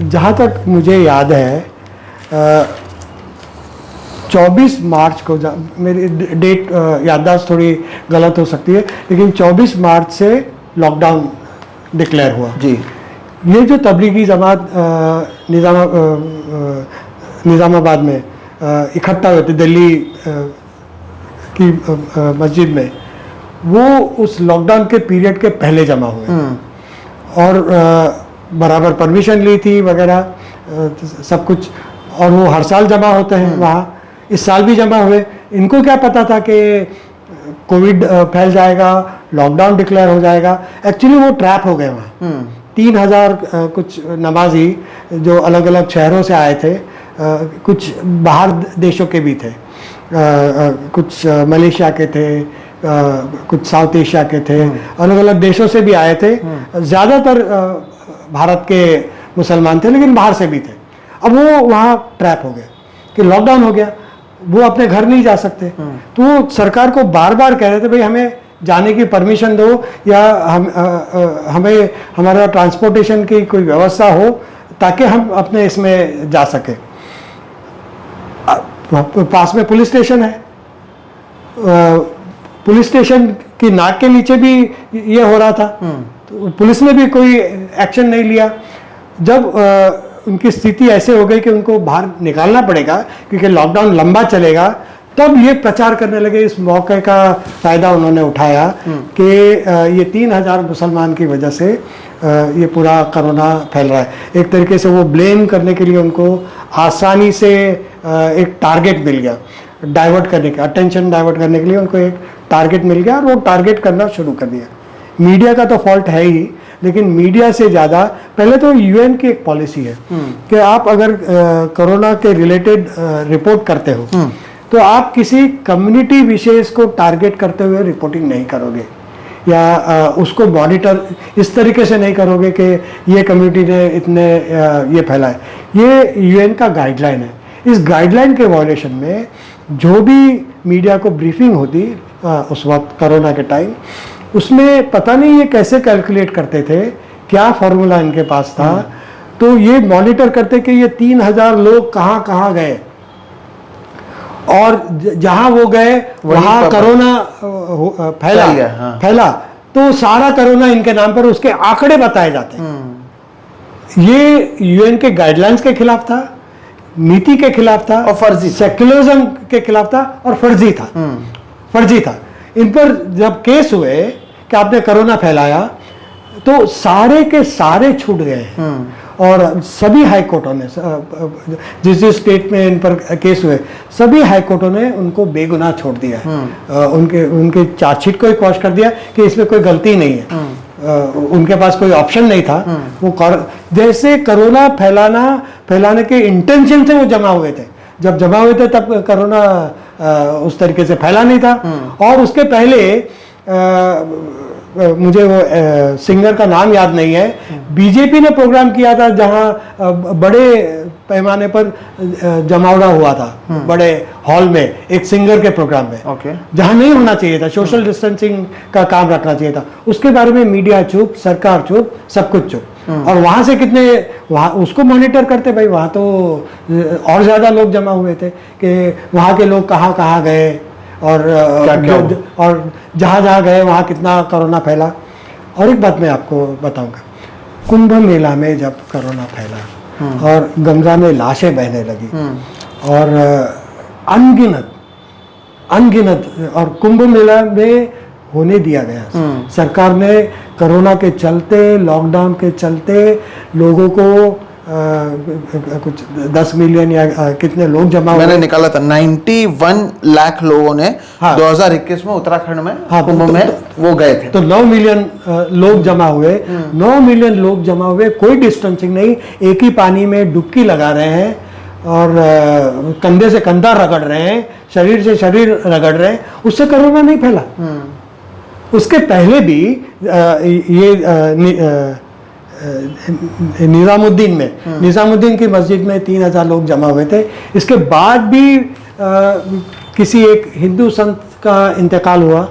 जहाँ तक मुझे याद है 24 मार्च को, मेरी डेट याददाश्त थोड़ी गलत हो सकती है, लेकिन 24 मार्च से लॉकडाउन डिक्लेयर हुआ जी। ये जो तबलीगी जमात निज़ामाबाद में इकट्ठा हुए थे दिल्ली की मस्जिद में, वो उस लॉकडाउन के पीरियड के पहले जमा हुए और बराबर परमिशन ली थी वगैरह सब कुछ, और वो हर साल जमा होते हैं वहाँ, इस साल भी जमा हुए। इनको क्या पता था कि कोविड फैल जाएगा, लॉकडाउन डिक्लेयर हो जाएगा? एक्चुअली वो ट्रैप हो गए वहाँ। 3000 कुछ नमाजी जो अलग अलग शहरों से आए थे, कुछ बाहर देशों के भी थे, कुछ मलेशिया के थे, कुछ साउथ एशिया के थे, अलग अलग देशों से भी आए थे। ज़्यादातर भारत के मुसलमान थे, लेकिन बाहर से भी थे। अब वो वहाँ ट्रैप हो गए कि लॉकडाउन हो गया, वो अपने घर नहीं जा सकते। तो वो सरकार को बार बार कह रहे थे, भाई हमें जाने की परमिशन दो, या हमें हमारा ट्रांसपोर्टेशन की कोई व्यवस्था हो ताकि हम अपने इसमें जा सके। पास में पुलिस स्टेशन है, पुलिस स्टेशन की नाक के नीचे भी ये हो रहा था, तो पुलिस ने भी कोई एक्शन नहीं लिया। जब उनकी स्थिति ऐसे हो गई कि उनको बाहर निकालना पड़ेगा क्योंकि लॉकडाउन लंबा चलेगा, तब ये प्रचार करने लगे। इस मौके का फ़ायदा उन्होंने उठाया कि ये 3,000 मुसलमान की वजह से ये पूरा कोरोना फैल रहा है। एक तरीके से वो ब्लेम करने के लिए उनको आसानी से एक टारगेट मिल गया, डाइवर्ट करने का, अटेंशन डाइवर्ट करने के लिए उनको एक टारगेट मिल गया और वो टारगेट करना शुरू कर दिया। मीडिया का तो फॉल्ट है ही, लेकिन मीडिया से ज़्यादा पहले तो यूएन की एक पॉलिसी है कि आप अगर कोरोना के रिलेटेड रिपोर्ट करते हो तो आप किसी कम्युनिटी विशेष को टारगेट करते हुए रिपोर्टिंग नहीं करोगे या उसको मॉनिटर इस तरीके से नहीं करोगे कि ये कम्युनिटी ने इतने ये फैला है। ये यूएन का गाइडलाइन है। इस गाइडलाइन के वायलेशन में जो भी मीडिया को ब्रीफिंग होती उस वक्त कोरोना के टाइम, उसमें पता नहीं ये कैसे कैलकुलेट करते थे, क्या फॉर्मूला इनके पास था, तो ये मॉनिटर करते कि ये 3,000 लोग कहाँ कहाँ गए और जहाँ वो गए वहाँ कोरोना फैला तो सारा कोरोना इनके नाम पर उसके आंकड़े बताए जाते हैं। ये यूएन के गाइडलाइंस के खिलाफ था, नीति के खिलाफ था और फर्जी, सेक्युलरिज्म के खिलाफ था और फर्जी था। फर्जी था। इन पर जब केस हुए कि आपने कोरोना फैलाया तो सारे के सारे छूट गए और सभी हाई कोर्टों ने, जिस जिस स्टेट में इन पर केस हुए, सभी हाई कोर्टों ने उनको बेगुनाह छोड़ दिया है। उनके चार्जशीट को ही क्वॉश कर दिया कि इसमें कोई गलती नहीं है। उनके पास कोई ऑप्शन नहीं था। वो जैसे कोरोना फैलाने के इंटेंशन से वो जमा हुए थे। जब जमा हुए थे तब कोरोना उस तरीके से फैला नहीं था। और उसके पहले मुझे वो सिंगर का नाम याद नहीं है, बीजेपी ने प्रोग्राम किया था जहां बड़े पैमाने पर जमावड़ा हुआ था, बड़े हॉल में, एक सिंगर के प्रोग्राम में, जहां नहीं होना चाहिए था, सोशल डिस्टेंसिंग का काम रखना चाहिए था। उसके बारे में मीडिया चुप, सरकार चुप, सब कुछ चुप। और वहां से कितने वहां उसको मॉनिटर करते, भाई वहां तो और ज्यादा लोग जमा हुए थे कि वहां के लोग कहाँ कहाँ गए और जहाँ जहाँ गए वहाँ कितना कोरोना फैला। और एक बात मैं आपको बताऊंगा, कुंभ मेला में जब कोरोना फैला और गंगा में लाशें बहने लगी और अनगिनत और कुंभ मेला में होने दिया गया। सरकार ने कोरोना के चलते, लॉकडाउन के चलते लोगों को कुछ 10 मिलियन या कितने लोग जमा हुए, मैंने निकाला था 91 लाख लोगों ने 2021 में उत्तराखंड में कुंभ में वो गए थे। तो 9 मिलियन लोग जमा हुए। 9 मिलियन लोग जमा हुए, कोई डिस्टेंसिंग नहीं, एक ही पानी में डुबकी लगा रहे हैं और कंधे से कंधा रगड़ रहे हैं, शरीर से शरीर रगड़ रहे हैं। उससे कोरोना नहीं फैला। उसके पहले भी ये निजामुद्दीन की मस्जिद में 3,000 लोग जमा हुए थे। इसके बाद भी किसी एक हिंदू संत का इंतकाल हुआ,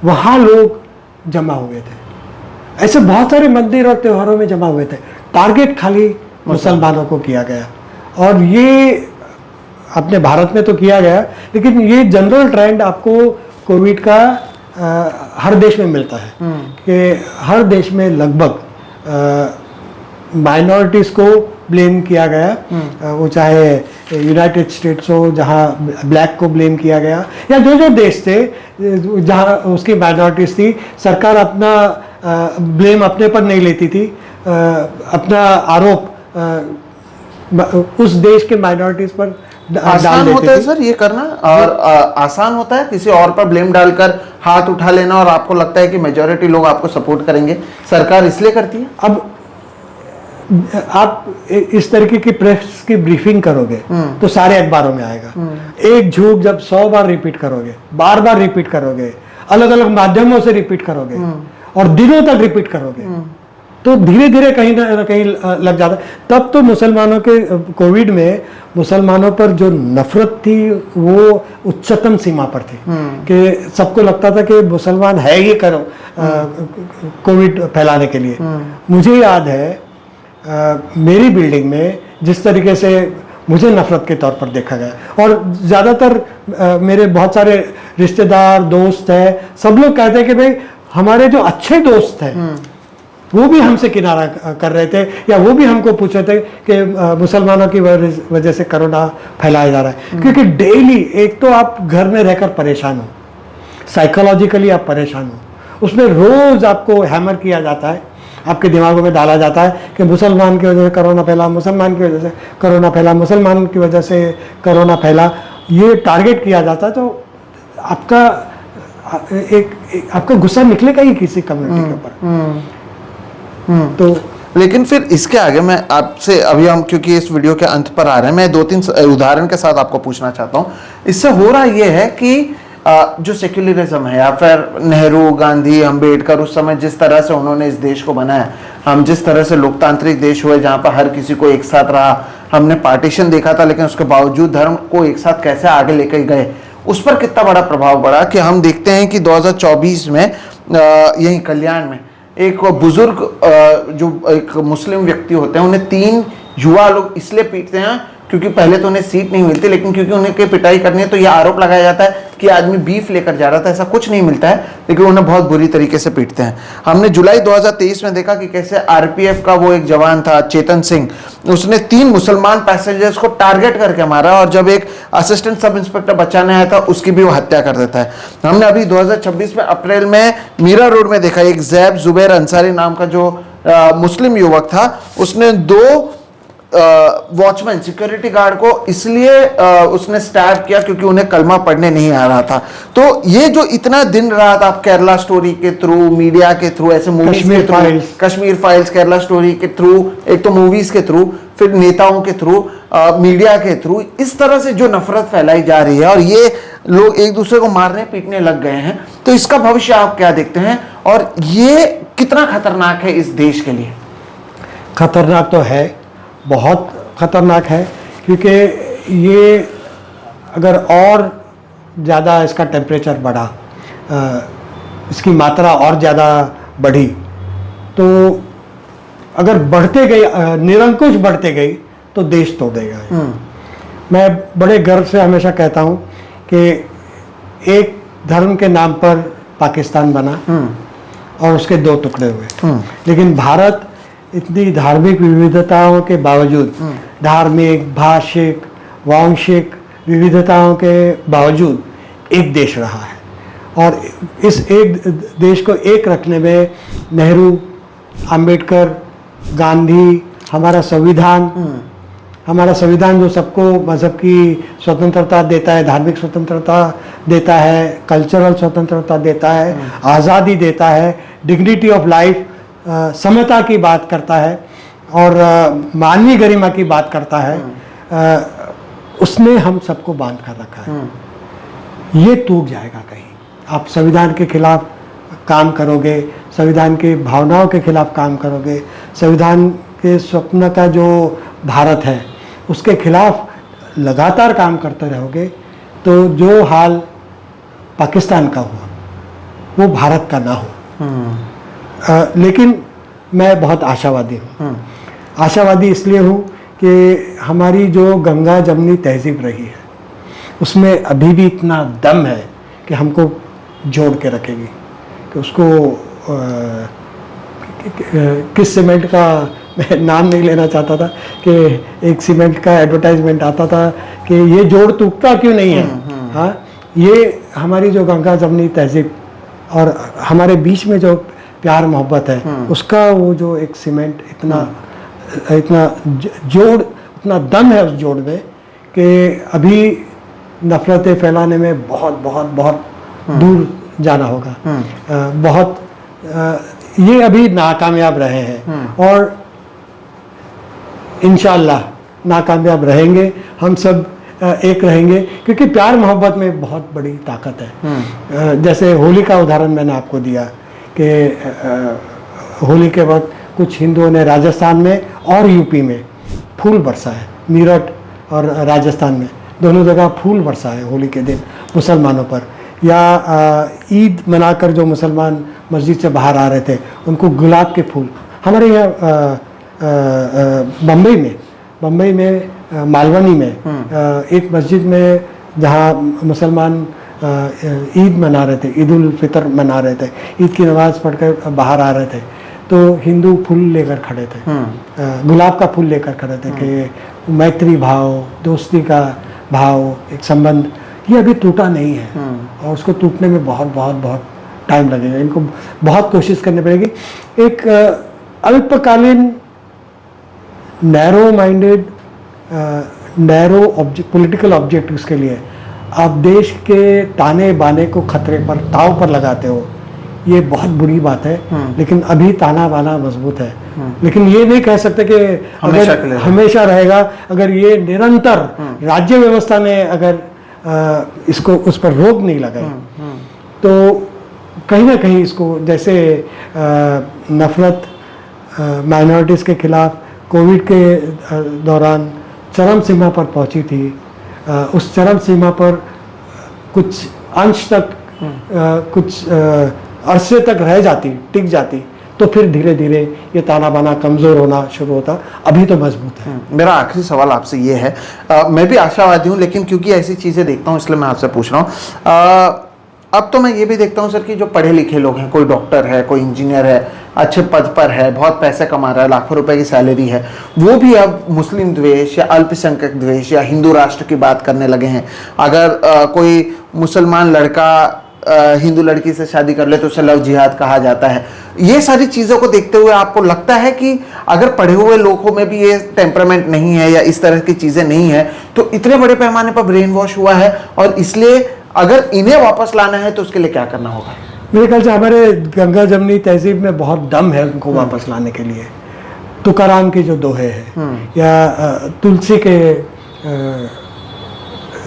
वहाँ लोग जमा हुए थे। ऐसे बहुत सारे मंदिर और त्योहारों में जमा हुए थे। टारगेट खाली मुसलमानों को किया गया और ये अपने भारत में तो किया गया, लेकिन ये जनरल ट्रेंड आपको कोविड का हर देश में मिलता है कि हर देश में लगभग माइनॉरिटीज़ को ब्लेम किया गया। वो चाहे यूनाइटेड स्टेट्स हो जहाँ ब्लैक को ब्लेम किया गया, या जो जो देश थे जहाँ उसकी माइनॉरिटीज़ थी, सरकार अपना ब्लेम अपने पर नहीं लेती थी, अपना आरोप उस देश के माइनॉरिटीज़ पर आसान होता है सर ये करना, और आसान होता है किसी और पर ब्लेम डालकर हाथ उठा लेना, और आपको लगता है कि मेजॉरिटी लोग आपको सपोर्ट करेंगे, सरकार इसलिए करती है। अब आप इस तरीके की प्रेस की ब्रीफिंग करोगे तो सारे अखबारों में आएगा। एक झूठ जब 100 बार रिपीट करोगे, बार बार रिपीट करोगे, अलग अलग माध्यमों से रिपीट करोगे और दिनों तक रिपीट करोगे, तो धीरे धीरे कहीं ना कहीं लग जाता है। तब तो मुसलमानों के कोविड में मुसलमानों पर जो नफरत थी वो उच्चतम सीमा पर थी कि सबको लगता था कि मुसलमान है ही करो कोविड फैलाने के लिए। मुझे याद है मेरी बिल्डिंग में जिस तरीके से मुझे नफरत के तौर पर देखा गया, और ज़्यादातर मेरे बहुत सारे रिश्तेदार दोस्त हैं, सब लोग कहते हैं कि भाई हमारे जो अच्छे दोस्त हैं वो भी हमसे किनारा कर रहे थे, या वो भी हमको पूछ रहे थे कि मुसलमानों की वजह से कोरोना फैलाया जा रहा है। क्योंकि डेली एक तो आप घर में रहकर परेशान हो, साइकोलॉजिकली आप परेशान हो, उसमें रोज आपको हैमर किया जाता है, आपके दिमागों में डाला जाता है कि मुसलमान की वजह से कोरोना फैला, मुसलमान की वजह से कोरोना फैला, मुसलमान की वजह से कोरोना फैला, ये टारगेट किया जाता है। तो आपका आपका गुस्सा निकलेगा ही किसी कम्युनिटी के ऊपर। तो लेकिन फिर इसके आगे मैं आपसे, अभी हम क्योंकि इस वीडियो के अंत पर आ रहे हैं, मैं 2-3 उदाहरण के साथ आपको पूछना चाहता हूँ। इससे हो रहा ये है कि जो सेक्युलरिज्म है, या फिर नेहरू, गांधी, अंबेडकर, उस समय जिस तरह से उन्होंने इस देश को बनाया, हम जिस तरह से लोकतांत्रिक देश हुए जहाँ पर हर किसी को एक साथ रहा, हमने पार्टीशन देखा था, लेकिन उसके बावजूद धर्म को एक साथ कैसे आगे लेकर गए, उस पर कितना बड़ा प्रभाव पड़ा कि हम देखते हैं कि 2024 में यही कल्याण में एक बुजुर्ग जो एक मुस्लिम व्यक्ति होते हैं, उन्हें 3 युवा लोग इसलिए पीटते हैं क्योंकि पहले तो उन्हें सीट नहीं मिलती, लेकिन क्योंकि उन्हें की पिटाई करनी है तो यह आरोप लगाया जाता है कि आदमी बीफ लेकर जा रहा था। ऐसा कुछ नहीं मिलता है, लेकिन उन्हें बहुत बुरी तरीके से पीटते हैं। हमने जुलाई 2023 में देखा कि कैसे आरपीएफ का वो एक जवान था चेतन सिंह, उसने 3 मुसलमान पैसेंजर्स को टारगेट करके मारा, और जब एक असिस्टेंट सब इंस्पेक्टर बचाने आया था उसकी भी वो हत्या कर देता है। हमने अभी 2026 में अप्रैल में मीरा रोड में देखा, एक जैब जुबैर अंसारी नाम का जो मुस्लिम युवक था, उसने 2 वॉचमैन सिक्योरिटी गार्ड को इसलिए उसने स्टैब किया क्योंकि उन्हें कलमा पढ़ने नहीं आ रहा था। तो ये जो इतना दिन रात आप केरला स्टोरी के थ्रू, मीडिया के थ्रू, ऐसे मूवीज के through, Kashmir files, Kerala story के थ्रू, एक तो मूवीज के थ्रू, फिर नेताओं के थ्रू, मीडिया के थ्रू, इस तरह से जो नफरत फैलाई जा रही है और ये लोग एक दूसरे को मारने पीटने लग गए हैं, तो इसका भविष्य आप क्या देखते हैं और ये कितना खतरनाक है इस देश के लिए? खतरनाक तो है, बहुत खतरनाक है, क्योंकि ये अगर और ज़्यादा इसका टेम्परेचर बढ़ा, इसकी मात्रा और ज़्यादा बढ़ी, तो अगर बढ़ते गई, निरंकुश बढ़ते गई, तो देश तोड़ेगा। मैं बड़े गर्व से हमेशा कहता हूँ कि एक धर्म के नाम पर पाकिस्तान बना और उसके 2 टुकड़े हुए, लेकिन भारत इतनी धार्मिक विविधताओं के बावजूद, धार्मिक, भाषिक, वांशिक विविधताओं के बावजूद एक देश रहा है। और इस एक देश को एक रखने में नेहरू, अंबेडकर, गांधी, हमारा संविधान जो सबको मज़हब की स्वतंत्रता देता है, धार्मिक स्वतंत्रता देता है, कल्चरल स्वतंत्रता देता है, आज़ादी देता है, डिग्निटी ऑफ लाइफ, समता की बात करता है और मानवीय गरिमा की बात करता है, उसने हम सबको बांध कर रखा है। ये टूट जाएगा कहीं। आप संविधान के खिलाफ काम करोगे, संविधान की भावनाओं के खिलाफ काम करोगे, संविधान के स्वप्न का जो भारत है उसके खिलाफ लगातार काम करते रहोगे, तो जो हाल पाकिस्तान का हुआ वो भारत का ना हो। लेकिन मैं बहुत आशावादी हूँ। आशावादी इसलिए हूँ कि हमारी जो गंगा जमनी तहजीब रही है उसमें अभी भी इतना दम है कि हमको जोड़ के रखेगी। कि उसको किस सीमेंट का, मैं नाम नहीं लेना चाहता था, कि एक सीमेंट का एडवर्टाइजमेंट आता था कि ये जोड़ टूटता क्यों नहीं है। हाँ, ये हमारी जो गंगा जमनी तहजीब और हमारे बीच में जो प्यार मोहब्बत है, उसका वो जो एक सीमेंट इतना जोड़, इतना दम है उस जोड़ में कि अभी नफरतें फैलाने में बहुत बहुत बहुत दूर जाना होगा। बहुत ये अभी नाकामयाब रहे हैं और इंशाअल्लाह नाकामयाब रहेंगे। हम सब एक रहेंगे, क्योंकि प्यार मोहब्बत में बहुत बड़ी ताकत है। जैसे होली का उदाहरण मैंने आपको दिया कि होली के वक्त कुछ हिंदुओं ने राजस्थान में और यूपी में फूल बरसाए, मीरठ और राजस्थान में दोनों जगह फूल बरसाए होली के दिन मुसलमानों पर। या ईद मनाकर जो मुसलमान मस्जिद से बाहर आ रहे थे उनको गुलाब के फूल, हमारे यहाँ बम्बई में मालवनी में एक मस्जिद में जहाँ मुसलमान ईद मना रहे थे, ईद उल फितर मना रहे थे, ईद की नमाज़ पढ़कर बाहर आ रहे थे, तो हिंदू फूल लेकर खड़े थे, गुलाब का फूल लेकर खड़े थे कि मैत्री भाव, दोस्ती का भाव, एक संबंध ये अभी टूटा नहीं है और उसको टूटने में बहुत बहुत बहुत टाइम लगेगा। इनको बहुत कोशिश करनी पड़ेगी। एक अल्पकालीन narrow minded narrow political objectives के लिए आप देश के ताने बाने को खतरे पर, ताव पर लगाते हो, ये बहुत बुरी बात है। लेकिन अभी ताना बाना मजबूत है, लेकिन ये नहीं कह सकते कि अगर हमेशा रहेगा। अगर ये निरंतर राज्य व्यवस्था ने अगर इसको उस पर रोक नहीं लगाई तो कहीं ना कहीं इसको, जैसे नफरत माइनॉरिटीज़ के खिलाफ कोविड के दौरान चरम सीमा पर पहुंची थी, उस चरम सीमा पर कुछ अंश तक कुछ अरसे तक रह जाती, टिक जाती, तो फिर धीरे धीरे ये ताना बाना कमज़ोर होना शुरू होता। अभी तो मजबूत है। मेरा आखिरी सवाल आपसे ये है, मैं भी आशावादी हूँ, लेकिन क्योंकि ऐसी चीज़ें देखता हूँ इसलिए मैं आपसे पूछ रहा हूँ। अब तो मैं ये भी देखता हूँ सर कि जो पढ़े लिखे लोग हैं, कोई डॉक्टर है, कोई इंजीनियर है, अच्छे पद पर है, बहुत पैसे कमा रहा है, लाखों रुपए की सैलरी है, वो भी अब मुस्लिम द्वेष या अल्पसंख्यक द्वेष या हिंदू राष्ट्र की बात करने लगे हैं। अगर कोई मुसलमान लड़का हिंदू लड़की से शादी कर ले तो उसे लव जिहाद कहा जाता है। ये सारी चीज़ों को देखते हुए आपको लगता है कि अगर पढ़े हुए लोगों में भी ये टेम्परामेंट नहीं है या इस तरह की चीज़ें नहीं है तो इतने बड़े पैमाने पर ब्रेन वॉश हुआ है, और इसलिए अगर इन्हें वापस लाना है तो उसके लिए क्या करना होगा? मेरे ख्याल से हमारे गंगा जमनी तहजीब में बहुत दम है उनको वापस लाने के लिए। तुकाराम के जो दोहे हैं या तुलसी के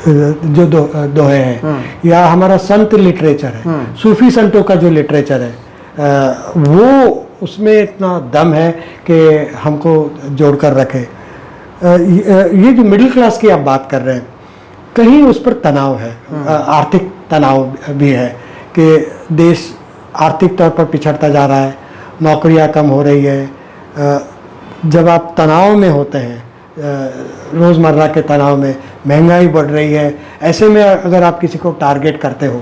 जो दोहे हैं, या हमारा संत लिटरेचर है, सूफी संतों का जो लिटरेचर है, वो उसमें इतना दम है कि हमको जोड़कर रखे। ये जो मिडिल क्लास की आप बात कर रहे हैं, कहीं उस पर तनाव है, आर्थिक तनाव भी है कि देश आर्थिक तौर पर पिछड़ता जा रहा है, नौकरियां कम हो रही है। जब आप तनाव में होते हैं, रोज़मर्रा के तनाव में, महंगाई बढ़ रही है, ऐसे में अगर आप किसी को टारगेट करते हो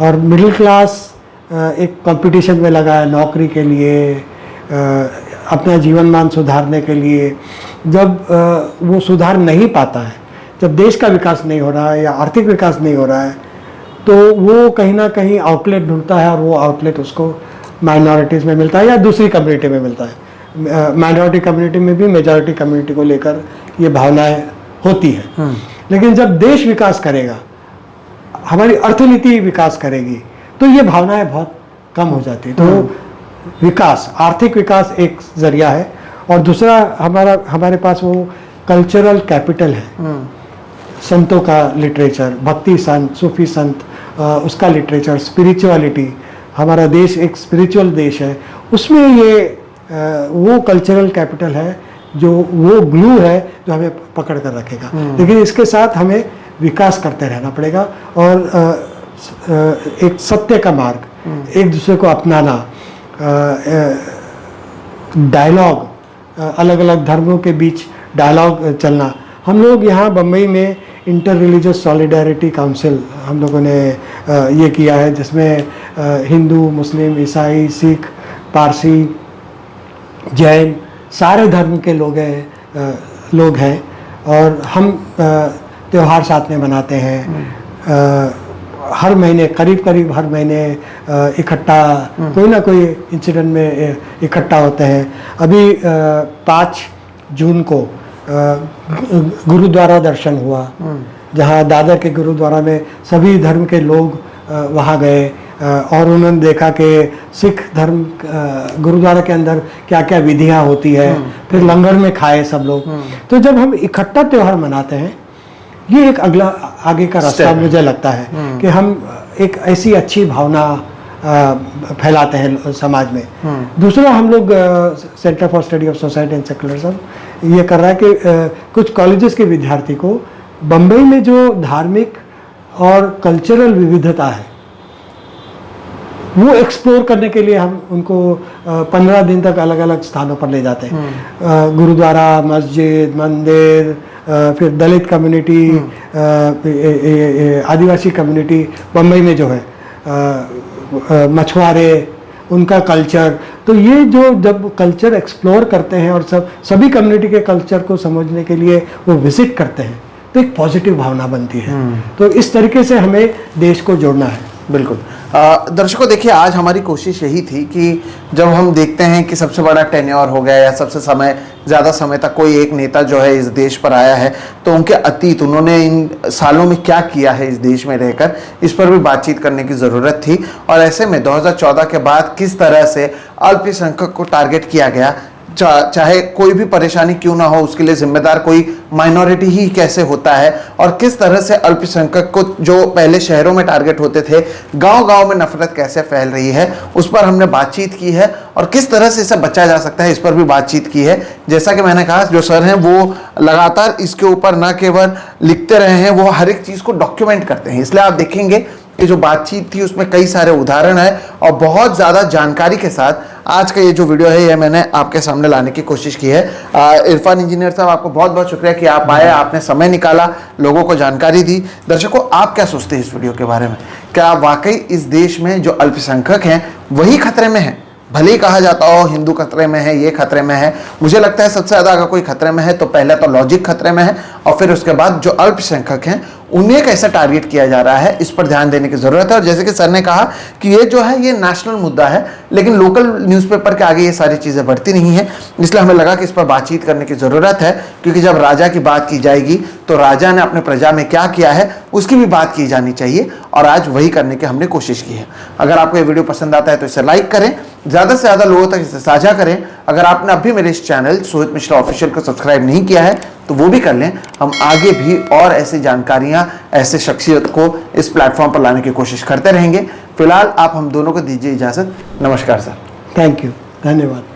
और मिडिल क्लास एक कंपटीशन में लगा है नौकरी के लिए, अपना जीवन मान सुधारने के लिए, जब वो सुधार नहीं पाता है, जब देश का विकास नहीं हो रहा है या आर्थिक विकास नहीं हो रहा है, तो वो कहीं ना कहीं आउटलेट ढूंढता है, और वो आउटलेट उसको माइनॉरिटीज़ में मिलता है या दूसरी कम्युनिटी में मिलता है। माइनॉरिटी कम्युनिटी में भी मेजॉरिटी कम्युनिटी को लेकर ये भावनाएं होती हैं। लेकिन जब देश विकास करेगा, हमारी अर्थनीति विकास करेगी, तो ये भावनाएं बहुत कम हो जाती है। तो विकास, आर्थिक विकास एक जरिया है, और दूसरा हमारे पास वो कल्चरल कैपिटल है। संतों का लिटरेचर, भक्ति संत, सूफी संत, उसका लिटरेचर, स्पिरिचुअलिटी, हमारा देश एक स्पिरिचुअल देश है, उसमें ये वो कल्चरल कैपिटल है, जो वो ग्लू है जो हमें पकड़ कर रखेगा। लेकिन इसके साथ हमें विकास करते रहना पड़ेगा, और एक सत्य का मार्ग, एक दूसरे को अपनाना, डायलॉग, अलग अलग धर्मों के बीच डायलॉग चलना। हम लोग यहाँ बम्बई में इंटर रिलीजियस सॉलिडारिटी काउंसिल हम लोगों ने ये किया है, जिसमें हिंदू, मुस्लिम, ईसाई, सिख, पारसी, जैन, सारे धर्म के लोग हैं, और हम त्यौहार साथ में मनाते हैं। हर महीने, करीब हर महीने इकट्ठा कोई ना कोई इंसिडेंट में इकट्ठा होते हैं। अभी 5 जून को गुरुद्वारा दर्शन हुआ, जहाँ दादर के गुरुद्वारा में सभी धर्म के लोग वहाँ गए, और उन्होंने देखा कि सिख धर्म गुरुद्वारा के अंदर क्या क्या विधियाँ होती है, फिर लंगर में खाए सब लोग। तो जब हम इकट्ठा त्यौहार मनाते हैं, ये एक अगला आगे का रास्ता मुझे लगता है कि हम एक ऐसी अच्छी भावना फैलाते हैं समाज में। दूसरा, हम लोग centre for study of society and secularism ये कर रहा है कि कुछ कॉलेजेस के विद्यार्थी को बम्बई में जो धार्मिक और कल्चरल विविधता है वो एक्सप्लोर करने के लिए हम उनको 15 दिन तक अलग अलग स्थानों पर ले जाते हैं। गुरुद्वारा, मस्जिद, मंदिर, फिर दलित कम्युनिटी, आदिवासी कम्युनिटी बम्बई में जो है, मछुआरे, उनका कल्चर, तो ये जो जब कल्चर एक्सप्लोर करते हैं और सभी कम्युनिटी के कल्चर को समझने के लिए वो विजिट करते हैं तो एक पॉजिटिव भावना बनती है। तो इस तरीके से हमें देश को जोड़ना है। बिल्कुल। दर्शकों देखिए, आज हमारी कोशिश यही थी कि जब हम देखते हैं कि सबसे बड़ा टेन्योर हो गया या सबसे ज़्यादा समय तक कोई एक नेता जो है इस देश पर आया है, तो उनके अतीत, उन्होंने इन सालों में क्या किया है इस देश में रहकर, इस पर भी बातचीत करने की ज़रूरत थी। और ऐसे में 2014 के बाद किस तरह से अल्पसंख्यक को टारगेट किया गया, चाहे कोई भी परेशानी क्यों ना हो, उसके लिए जिम्मेदार कोई माइनॉरिटी ही कैसे होता है, और किस तरह से अल्पसंख्यक को जो पहले शहरों में टारगेट होते थे, गांव-गांव में नफरत कैसे फैल रही है, उस पर हमने बातचीत की है। और किस तरह से इसे बचा जा सकता है, इस पर भी बातचीत की है। जैसा कि मैंने कहा, जो सर हैं वो लगातार इसके ऊपर न केवल लिखते रहे हैं, वो हर एक चीज़ को डॉक्यूमेंट करते हैं। इसलिए आप देखेंगे कि जो बातचीत थी उसमें कई सारे उदाहरण है और बहुत ज़्यादा जानकारी के साथ आज का ये जो वीडियो है ये मैंने आपके सामने लाने की कोशिश की है। इरफान इंजीनियर साहब, आपको बहुत बहुत शुक्रिया कि आप आए, आपने समय निकाला, लोगों को जानकारी दी। दर्शकों, आप क्या सोचते हैं इस वीडियो के बारे में? क्या वाकई इस देश में जो अल्पसंख्यक हैं वही खतरे में हैं? भले ही कहा जाता हो हिंदू खतरे में है, ये खतरे में है, मुझे लगता है सबसे ज़्यादा अगर कोई खतरे में है तो पहले तो लॉजिक खतरे में है और फिर उसके बाद जो अल्पसंख्यक हैं उन्हें कैसे टारगेट किया जा रहा है, इस पर ध्यान देने की ज़रूरत है। और जैसे कि सर ने कहा कि ये जो है ये नेशनल मुद्दा है, लेकिन लोकल न्यूज़पेपर के आगे ये सारी चीज़ें बढ़ती नहीं हैं, इसलिए हमें लगा कि इस पर बातचीत करने की ज़रूरत है। क्योंकि जब राजा की बात की जाएगी तो राजा ने अपने प्रजा में क्या किया है उसकी भी बात की जानी चाहिए, और आज वही करने की हमने कोशिश की है। अगर आपको ये वीडियो पसंद आता है तो इसे लाइक करें, ज़्यादा से ज़्यादा लोगों तक इसे साझा करें। अगर आपने अभी मेरे इस चैनल सोहित मिश्रा ऑफिशियल को सब्सक्राइब नहीं किया है तो वो भी कर लें। हम आगे भी और ऐसी जानकारियां, ऐसे शख्सियत को इस प्लेटफॉर्म पर लाने की कोशिश करते रहेंगे। फिलहाल आप हम दोनों को दीजिए इजाज़त। नमस्कार सर। थैंक यू, धन्यवाद।